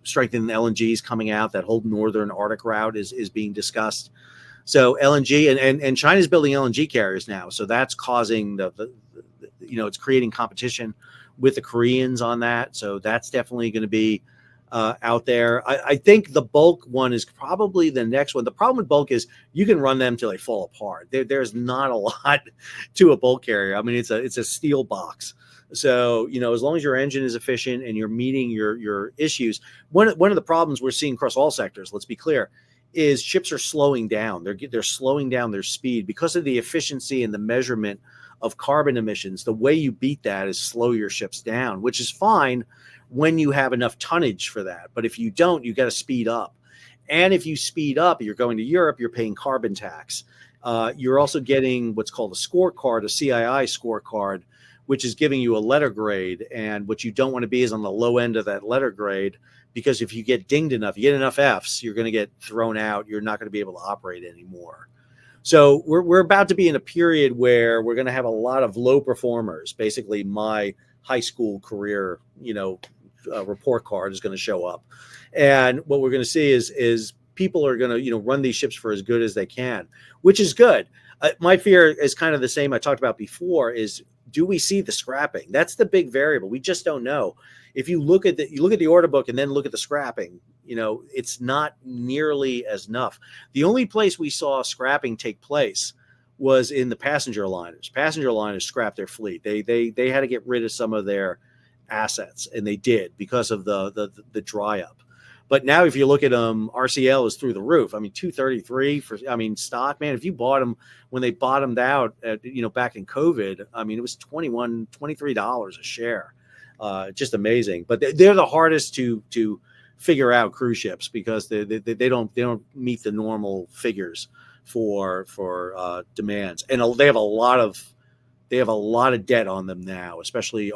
strengthened LNGs coming out. That whole northern Arctic route is being discussed. So LNG and China's building LNG carriers now. So that's causing it's creating competition with the Koreans on that. So that's definitely going to be out there. I think the bulk one is probably the next one. The problem with bulk is you can run them till they fall apart. There's not a lot to a bulk carrier. I mean, it's a steel box. So, as long as your engine is efficient and you're meeting your issues, one of the problems we're seeing across all sectors, let's be clear, is ships are slowing down. They're slowing down their speed because of the efficiency and the measurement of carbon emissions. The way you beat that is slow your ships down, which is fine when you have enough tonnage for that. But if you don't, you got to speed up. And if you speed up, you're going to Europe, you're paying carbon tax. You're also getting what's called a scorecard, a CII scorecard, which is giving you a letter grade. And what you don't want to be is on the low end of that letter grade, because if you get dinged enough, you get enough Fs, you're going to get thrown out. You're not going to be able to operate anymore. So we're about to be in a period where we're going to have a lot of low performers. Basically, my high school career, report card is going to show up. And what we're going to see is people are going to, run these ships for as good as they can, which is good. My fear is kind of the same I talked about before is, do we see the scrapping? That's the big variable. We just don't know. If you look at the order book and then look at the scrapping, it's not nearly as enough. The only place we saw scrapping take place was in the passenger liners. Passenger liners scrapped their fleet. They had to get rid of some of their assets, and they did because of the dry up. But now, if you look at them, RCL is through the roof. I mean, 233 stock, man. If you bought them when they bottomed out, back in COVID, I mean, it was $23 a share. Just amazing. But they're the hardest to figure out cruise ships because they don't meet the normal figures for demands, and they have a lot of debt on them now, especially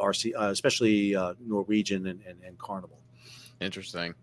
Norwegian and Carnival. Interesting.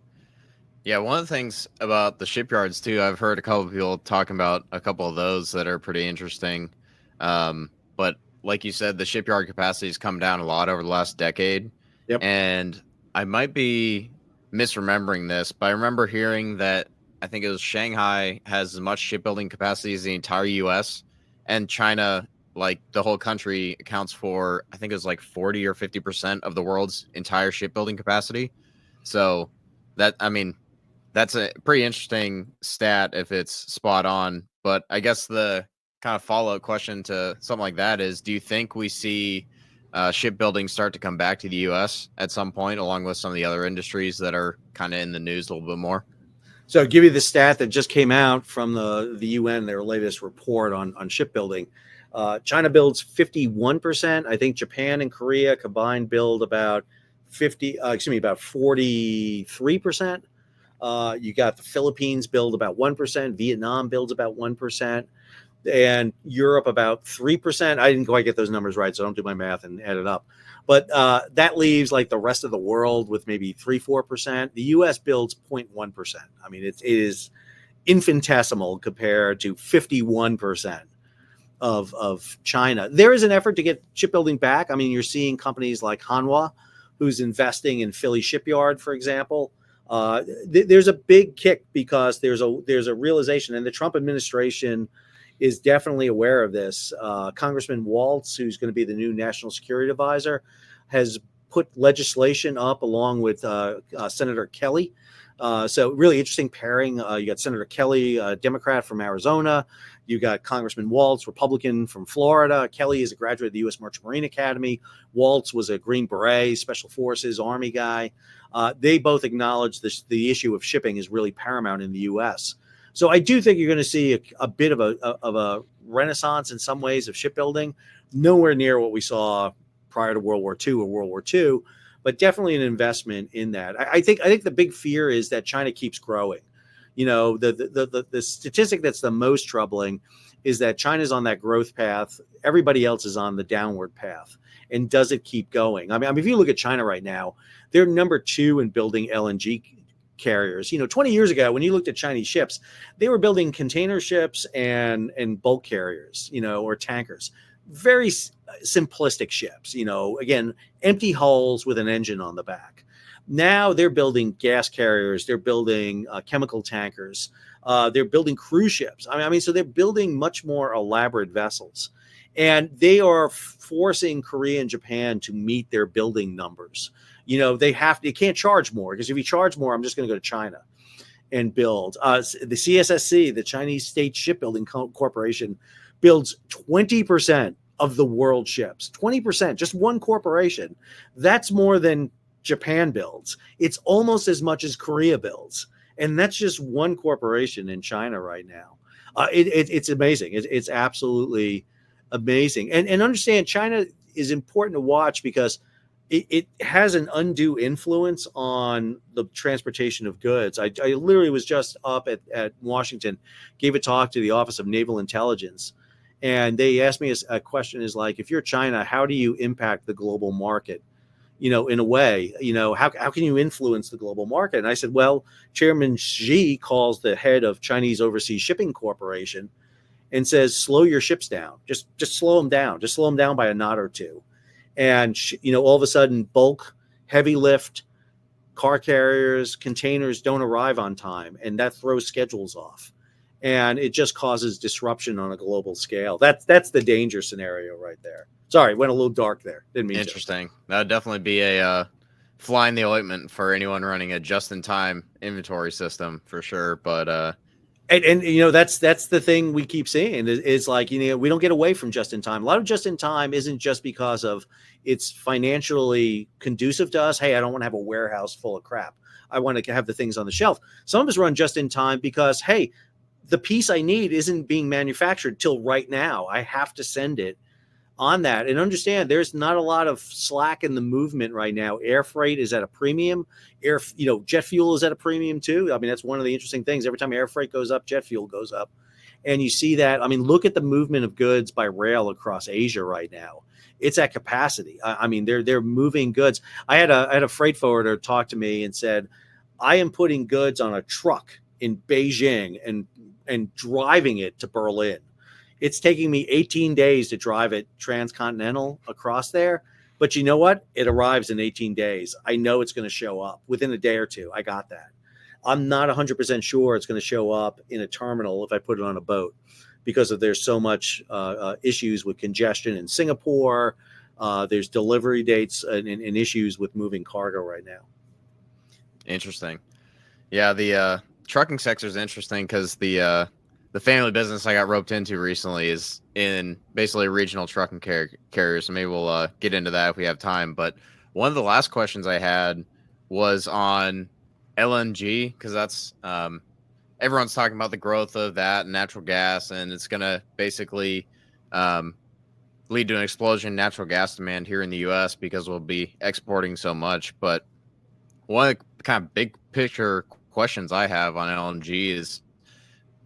Yeah, one of the things about the shipyards too, I've heard a couple of people talking about a couple of those that are pretty interesting. But like you said, the shipyard capacity has come down a lot over the last decade. Yep. And I might be misremembering this, but I remember hearing that I think it was Shanghai has as much shipbuilding capacity as the entire US, and China, like the whole country, accounts for, I think it was like 40 or 50% of the world's entire shipbuilding capacity. So that's a pretty interesting stat if it's spot on. But I guess the kind of follow-up question to something like that is, do you think we see shipbuilding start to come back to the U.S. at some point, along with some of the other industries that are kind of in the news a little bit more? So I'll give you the stat that just came out from the UN, their latest report on shipbuilding. China builds 51%. I think Japan and Korea combined build about 43%. You got the Philippines build about 1%. Vietnam builds about 1%. and Europe about 3%. I didn't quite get those numbers right, so don't do my math and add it up. But that leaves like the rest of the world with maybe 3-4%. The U.S. builds 0.1%. I mean, it is infinitesimal compared to 51% of China. There is an effort to get shipbuilding back. I mean, you're seeing companies like Hanwha, who's investing in Philly Shipyard, for example. There's a big kick because there's a realization, and the Trump administration is definitely aware of this. Congressman Waltz, who's going to be the new national security advisor, has put legislation up along with Senator Kelly. So really interesting pairing. You got Senator Kelly, Democrat from Arizona. You got Congressman Waltz, Republican from Florida. Kelly is a graduate of the U.S. Merchant Marine Academy. Waltz was a Green Beret, Special Forces, Army guy. They both acknowledge the issue of shipping is really paramount in the U.S. So I do think you're going to see a bit of a renaissance in some ways of shipbuilding. Nowhere near what we saw prior to World War II or World War II, but definitely an investment in that. I think the big fear is that China keeps growing. You know, the statistic that's the most troubling is that China's on that growth path. Everybody else is on the downward path. And does it keep going? I mean, if you look at China right now, they're number 2 in building LNG carriers. You know, 20 years ago, when you looked at Chinese ships, they were building container ships and bulk carriers, you know, or tankers. Very simplistic ships, you know, again, empty hulls with an engine on the back. Now they're building gas carriers. They're building chemical tankers. They're building cruise ships. I mean, so they're building much more elaborate vessels. And they are forcing Korea and Japan to meet their building numbers. You know, they can't charge more, because if you charge more, I'm just going to go to China and build. The CSSC, the Chinese State Shipbuilding Corporation, builds 20% of the world ships. 20%, just one corporation. That's more than Japan builds. It's almost as much as Korea builds. And that's just one corporation in China right now. It's amazing. It's absolutely amazing. And understand, China is important to watch because it has an undue influence on the transportation of goods. I literally was just up at Washington, gave a talk to the Office of Naval Intelligence, and they asked me a question is like, if you're China, how do you impact the global market? You know, in a way, you know, how can you influence the global market? And I said, well, Chairman Xi calls the head of Chinese Overseas Shipping Corporation and says, slow your ships down. Just slow them down. Just slow them down by a knot or two. And, you know, all of a sudden, bulk, heavy lift, car carriers, containers don't arrive on time. And that throws schedules off. And it just causes disruption on a global scale. That's the danger scenario right there. Sorry, went a little dark there. Didn't mean Interesting. That would definitely be a fly in the ointment for anyone running a just-in-time inventory system for sure. But and you know, that's the thing we keep seeing is like, you know, we don't get away from just in time. A lot of just in time isn't just because of it's financially conducive to us. Hey, I don't want to have a warehouse full of crap. I want to have the things on the shelf. Some of us run just in time because, hey, the piece I need isn't being manufactured till right now. I have to send it on that. And understand, there's not a lot of slack in the movement right now. Air freight is at a premium. Jet fuel is at a premium too. I mean, that's one of the interesting things. Every time air freight goes up, jet fuel goes up. And you see that. I mean, look at the movement of goods by rail across Asia right now. It's at capacity. I mean, they're moving goods. I had a freight forwarder talk to me and said, I am putting goods on a truck in Beijing and driving it to Berlin. It's taking me 18 days to drive it transcontinental across there. But you know what? It arrives in 18 days. I know it's going to show up within a day or two. I got that. I'm not 100% sure it's going to show up in a terminal if I put it on a boat, because there's so much issues with congestion in Singapore. There's delivery dates and issues with moving cargo right now. Interesting. Yeah, the trucking sector is interesting because the family business I got roped into recently is in basically regional trucking carriers. So maybe we'll get into that if we have time. But one of the last questions I had was on LNG, because that's everyone's talking about the growth of that and natural gas, and it's going to basically lead to an explosion in natural gas demand here in the U.S. because we'll be exporting so much. But one of the kind of big picture questions I have on LNG is,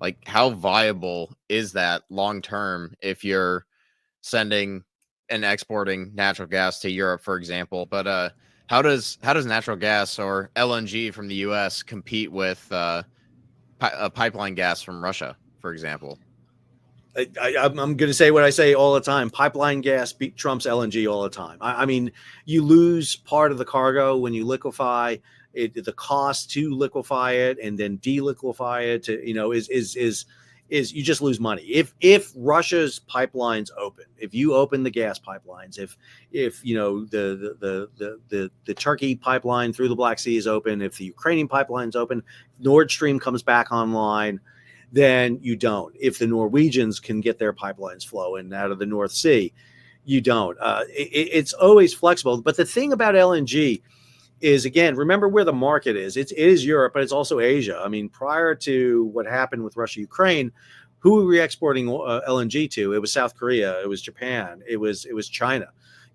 like how viable is that long term if you're sending and exporting natural gas to Europe, for example? But how does natural gas or LNG from the U.S. compete with pipeline gas from Russia, for example? I'm going to say what I say all the time. Pipeline gas trumps LNG all the time. I mean, you lose part of the cargo when you liquefy it. The cost to liquefy it and then deliquefy it to, is you just lose money. If Russia's pipelines open, if you open the gas pipelines, if the Turkey pipeline through the Black Sea is open, if the Ukrainian pipeline's open, Nord Stream comes back online, then you don't. If the Norwegians can get their pipelines flowing out of the North Sea, you don't. It's always flexible. But the thing about LNG is, again, remember where the market is. It is Europe, but it's also Asia. I mean, prior to what happened with Russia, Ukraine, who were we exporting LNG to? It was South Korea. It was Japan. It was China,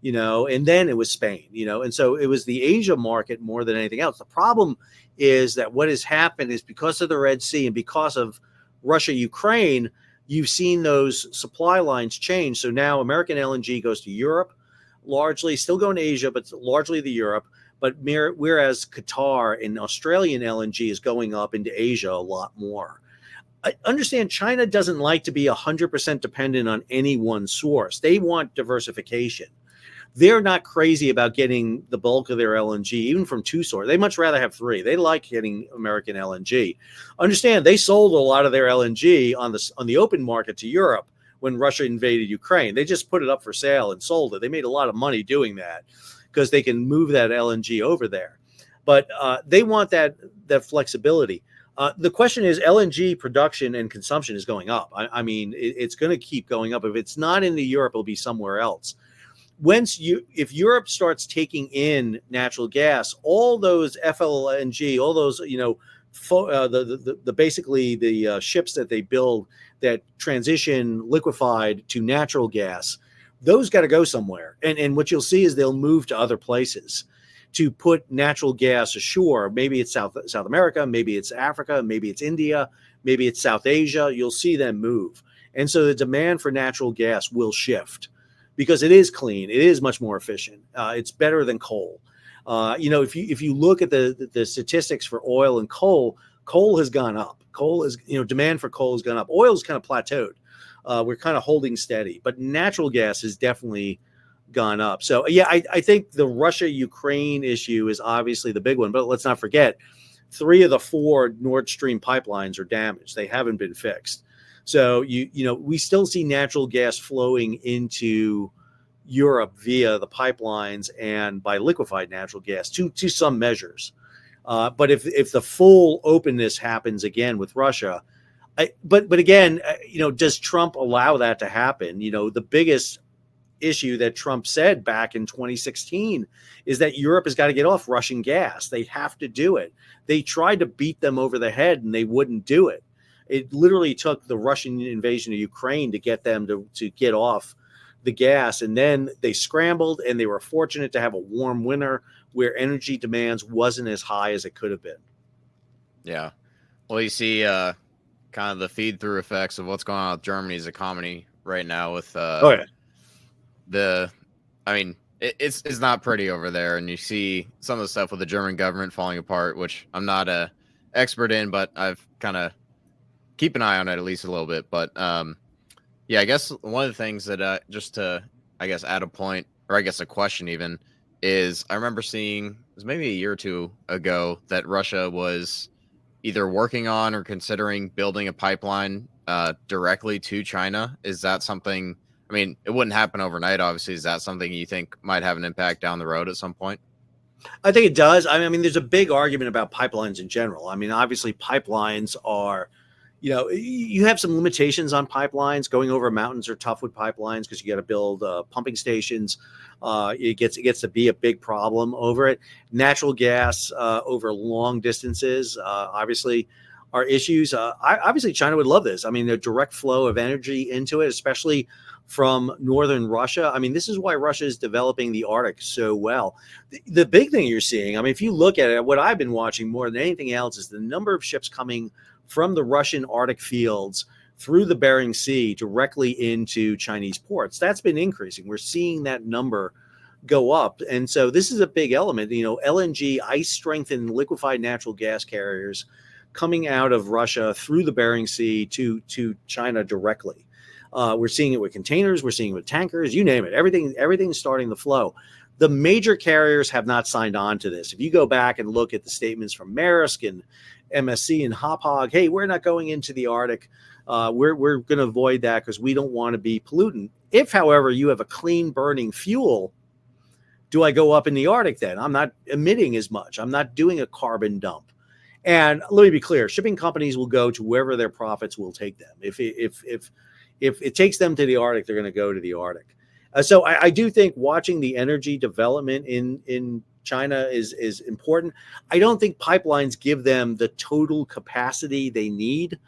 and then it was Spain, and so it was the Asia market more than anything else. The problem is that what has happened is because of the Red Sea and because of Russia, Ukraine, you've seen those supply lines change. So now American LNG goes to Europe, largely still going to Asia, but largely to Europe. But whereas Qatar and Australian LNG is going up into Asia a lot more. I understand China doesn't like to be 100% dependent on any one source. They want diversification. They're not crazy about getting the bulk of their LNG, even from two sources. They much rather have three. They like getting American LNG. Understand, they sold a lot of their LNG on the open market to Europe when Russia invaded Ukraine. They just put it up for sale and sold it. They made a lot of money doing that because they can move that LNG over there. But they want that flexibility. The question is, LNG production and consumption is going up. I mean, it's going to keep going up. If it's not into Europe, it'll be somewhere else. If Europe starts taking in natural gas, all those FLNG, all those basically the ships that they build that transition liquefied to natural gas, those got to go somewhere. And what you'll see is they'll move to other places to put natural gas ashore. Maybe it's South America, maybe it's Africa, maybe it's India, maybe it's South Asia. You'll see them move, and so the demand for natural gas will shift. Because it is clean, it is much more efficient. It's better than coal. If you look at the statistics for oil and coal has gone up. Demand for coal has gone up. Oil's kind of plateaued. We're kind of holding steady, but natural gas has definitely gone up. So yeah, I think the Russia-Ukraine issue is obviously the big one. But let's not forget, 3 of the 4 Nord Stream pipelines are damaged. They haven't been fixed. So we still see natural gas flowing into Europe via the pipelines and by liquefied natural gas to some measures. But if the full openness happens again with Russia, but again, does Trump allow that to happen? The biggest issue that Trump said back in 2016 is that Europe has got to get off Russian gas. They have to do it. They tried to beat them over the head and they wouldn't do it. It literally took the Russian invasion of Ukraine to get them to get off the gas. And then they scrambled, and they were fortunate to have a warm winter where energy demands wasn't as high as it could have been. Yeah. Well, you see kind of the feed-through effects of what's going on with Germany's economy right now with it's not pretty over there. And you see some of the stuff with the German government falling apart, which I'm not a expert in, but I've kind of keep an eye on it at least a little bit. But I guess one of the things that just to, I guess, add a point, or I guess a question even, is I remember seeing, it was maybe a year or two ago, that Russia was either working on or considering building a pipeline directly to China. Is that something, I mean, it wouldn't happen overnight, obviously. Is that something you think might have an impact down the road at some point? I think it does. I mean, there's a big argument about pipelines in general. I mean, obviously pipelines are, you have some limitations on pipelines. Going over mountains are tough with pipelines because you got to build pumping stations. It gets to be a big problem over it. Natural gas over long distances, obviously, are issues. Obviously, China would love this. I mean, the direct flow of energy into it, especially from northern Russia. I mean, this is why Russia is developing the Arctic so well. The big thing you're seeing, I mean, if you look at it, what I've been watching more than anything else is the number of ships coming from the Russian Arctic fields through the Bering Sea directly into Chinese ports. That's been increasing. We're seeing that number go up. And so this is a big element, LNG, ice strengthened liquefied natural gas carriers coming out of Russia through the Bering Sea to China directly. We're seeing it with containers. We're seeing it with tankers, you name it. Everything's starting to flow. The major carriers have not signed on to this. If you go back and look at the statements from Maersk and MSC and Hapag, hey, we're not going into the Arctic. We're going to avoid that because we don't want to be pollutant. If, however, you have a clean burning fuel, do I go up in the Arctic then? I'm not emitting as much. I'm not doing a carbon dump. And let me be clear, shipping companies will go to wherever their profits will take them. If it takes them to the Arctic, they're going to go to the Arctic. So I do think watching the energy development in China is important. I don't think pipelines give them the total capacity they need.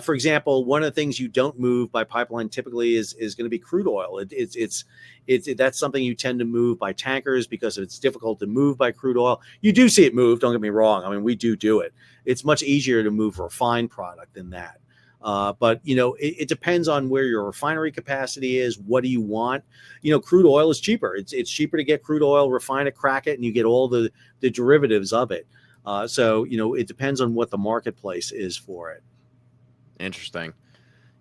For example, one of the things you don't move by pipeline typically is going to be crude oil. That's something you tend to move by tankers because it's difficult to move by crude oil. You do see it move, don't get me wrong. I mean, we do it. It's much easier to move refined product than that. But it depends on where your refinery capacity is. What do you want? Crude oil is cheaper. It's cheaper to get crude oil, refine it, crack it, and you get all the derivatives of it. So it depends on what the marketplace is for it. Interesting.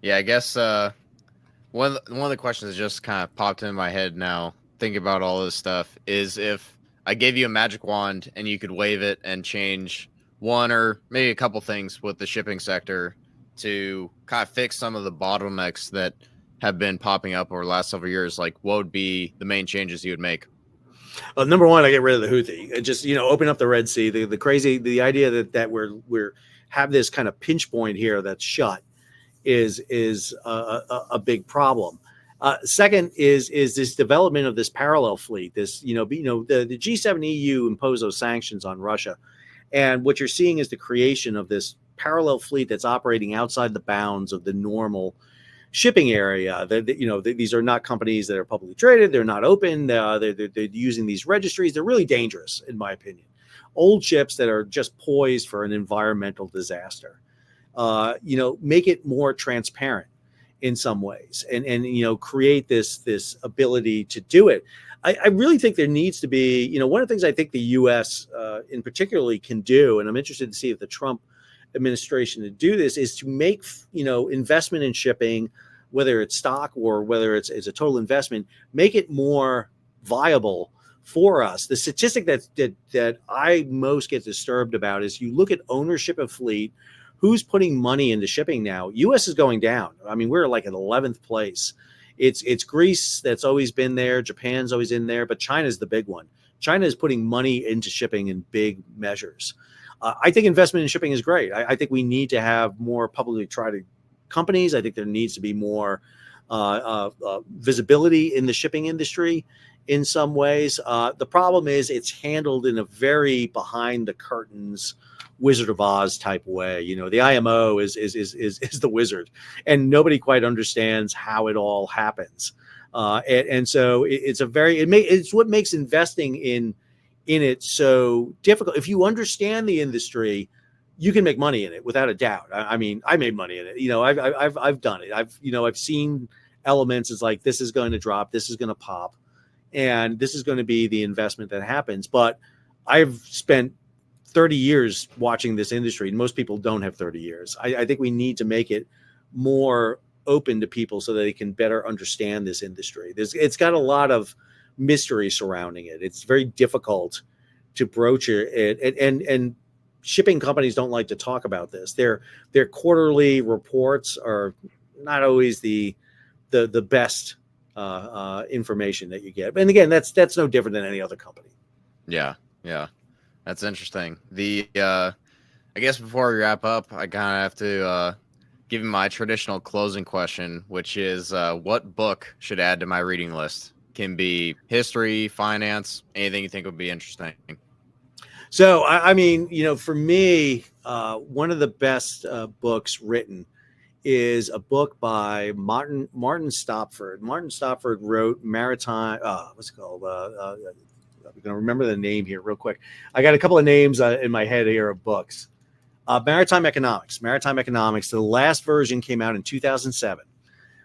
Yeah, I guess one of the questions that just kind of popped in my head now, thinking about all this stuff, is if I gave you a magic wand and you could wave it and change one or maybe a couple things with the shipping sector to kind of fix some of the bottlenecks that have been popping up over the last several years, like what would be the main changes you would make? Number one, I get rid of the Houthi. Just open up the Red Sea. The idea that we're have this kind of pinch point here that's shut is a big problem. Second is this development of this parallel fleet. This the G7 EU imposed those sanctions on Russia, and what you're seeing is the creation of this parallel fleet that's operating outside the bounds of the normal shipping area. These are not companies that are publicly traded. They're not open. They're using these registries. They're really dangerous, in my opinion. Old ships that are just poised for an environmental disaster. Make it more transparent in some ways, and create this ability to do it. I really think there needs to be, one of the things I think the U.S. In particularly can do, and I'm interested to see if the Trump administration to do this, is to make investment in shipping, whether it's stock or whether it's a total investment, make it more viable for us. The statistic that I most get disturbed about is you look at ownership of fleet, who's putting money into shipping now. U.S. is going down. I mean, we're like at 11th place. It's Greece that's always been there. Japan's always in there, but China's the big one. China is putting money into shipping in big measures. I think investment in shipping is great. I think we need to have more publicly traded companies. I think there needs to be more visibility in the shipping industry in some ways. The problem is it's handled in a very behind the curtains, Wizard of Oz type way. The IMO is the wizard, and nobody quite understands how it all happens. And so it's what makes investing in it so difficult. If you understand the industry, you can make money in it without a doubt. I mean, I made money in it. I've done it. I've seen elements. It's like, this is going to drop, this is going to pop, and this is going to be the investment that happens. But I've spent 30 years watching this industry, and most people don't have 30 years. I think we need to make it more open to people so that they can better understand this industry. It's got a lot of mystery surrounding it. It's very difficult to broach it, and shipping companies don't like to talk about this. Their quarterly reports are not always the best information that you get. And again, that's no different than any other company. Yeah. That's interesting. I guess before we wrap up, I kind of have to give you my traditional closing question, which is what book should add to my reading list? Can be history, finance, anything you think would be interesting. So, I mean, for me, one of the best books written is a book by Martin Stopford. Martin Stopford wrote Maritime. What's it called? I'm going to remember the name here real quick. I got a couple of names in my head here of books. Maritime Economics. Maritime Economics. The last version came out in 2007.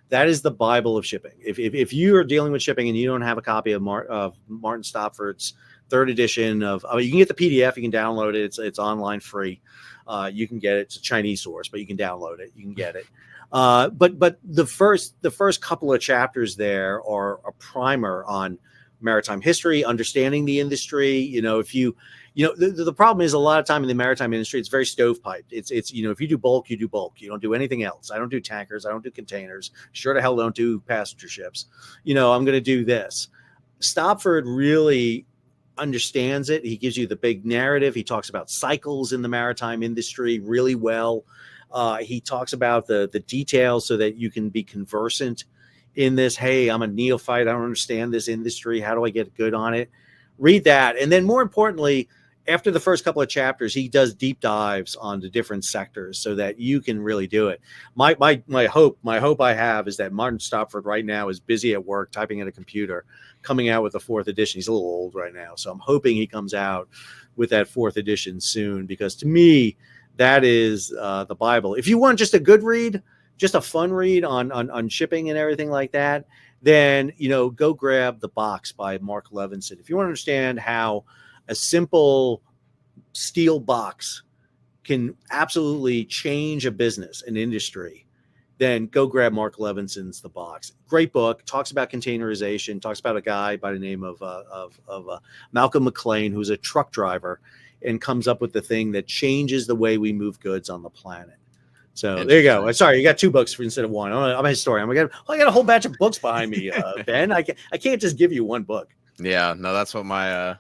That is the Bible of shipping. If you are dealing with shipping and you don't have a copy of Martin Stopford's third edition of, you can get the PDF, you can download it. It's online free. You can get it. It's a Chinese source, but you can download it. You can get it. But the first couple of chapters there are a primer on maritime history, understanding the industry. The problem is a lot of time in the maritime industry, it's very stovepiped. It's if you do bulk, you do bulk. You don't do anything else. I don't do tankers. I don't do containers. Sure to hell don't do passenger ships. I'm going to do this. Stopford really understands it. He gives you the big narrative. He talks about cycles in the maritime industry really well. He talks about the details so that you can be conversant in this. Hey, I'm a neophyte. I don't understand this industry. How do I get good on it? Read that. And then more importantly, after the first couple of chapters, he does deep dives on the different sectors so that you can really do it. My hope I have is that Martin Stopford right now is busy at work, typing at a computer, coming out with the fourth edition. He's a little old right now, so I'm hoping he comes out with that fourth edition soon, because to me, that is the Bible. If you want just a good read, just a fun read on shipping and everything like that, then go grab The Box by Mark Levinson. If you want to understand how a simple steel box can absolutely change a business, an industry, then go grab Mark Levinson's The Box. Great book. Talks about containerization. Talks about a guy by the name of Malcolm McLean, who's a truck driver, and comes up with the thing that changes the way we move goods on the planet. So there you go. Sorry, you got two books instead of one. I'm a historian. I got a whole batch of books behind me, Ben. I can't just give you one book. Yeah, no, that's what my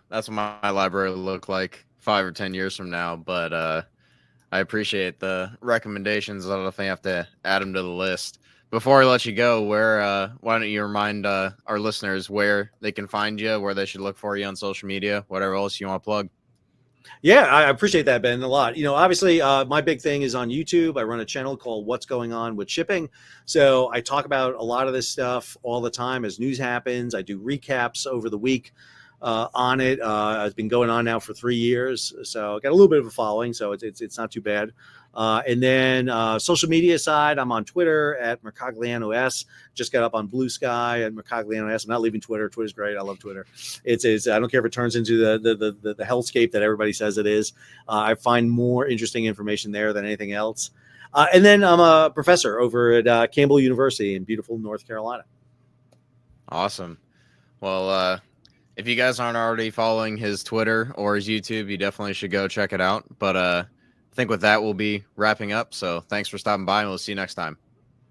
library will look like 5 or 10 years from now. But I appreciate the recommendations. I don't think I have to add them to the list. Before I let you go, why don't you remind our listeners where they can find you, where they should look for you on social media, whatever else you want to plug? Yeah, I appreciate that, Ben, a lot. Obviously, my big thing is on YouTube. I run a channel called What's Going On with Shipping. So I talk about a lot of this stuff all the time as news happens. I do recaps over the week on it. It's been going on now for 3 years. So I got a little bit of a following, so it's not too bad. And then social media side, I'm on Twitter at Mercogliano S. Just got up on Blue Sky at Mercogliano S. I'm not leaving Twitter. Twitter's great. I love Twitter. It's I don't care if it turns into the hellscape that everybody says it is. I find more interesting information there than anything else. And then I'm a professor over at Campbell University in beautiful North Carolina. Awesome. Well, if you guys aren't already following his Twitter or his YouTube, you definitely should go check it out. But I think with that, we'll be wrapping up. So thanks for stopping by, and we'll see you next time.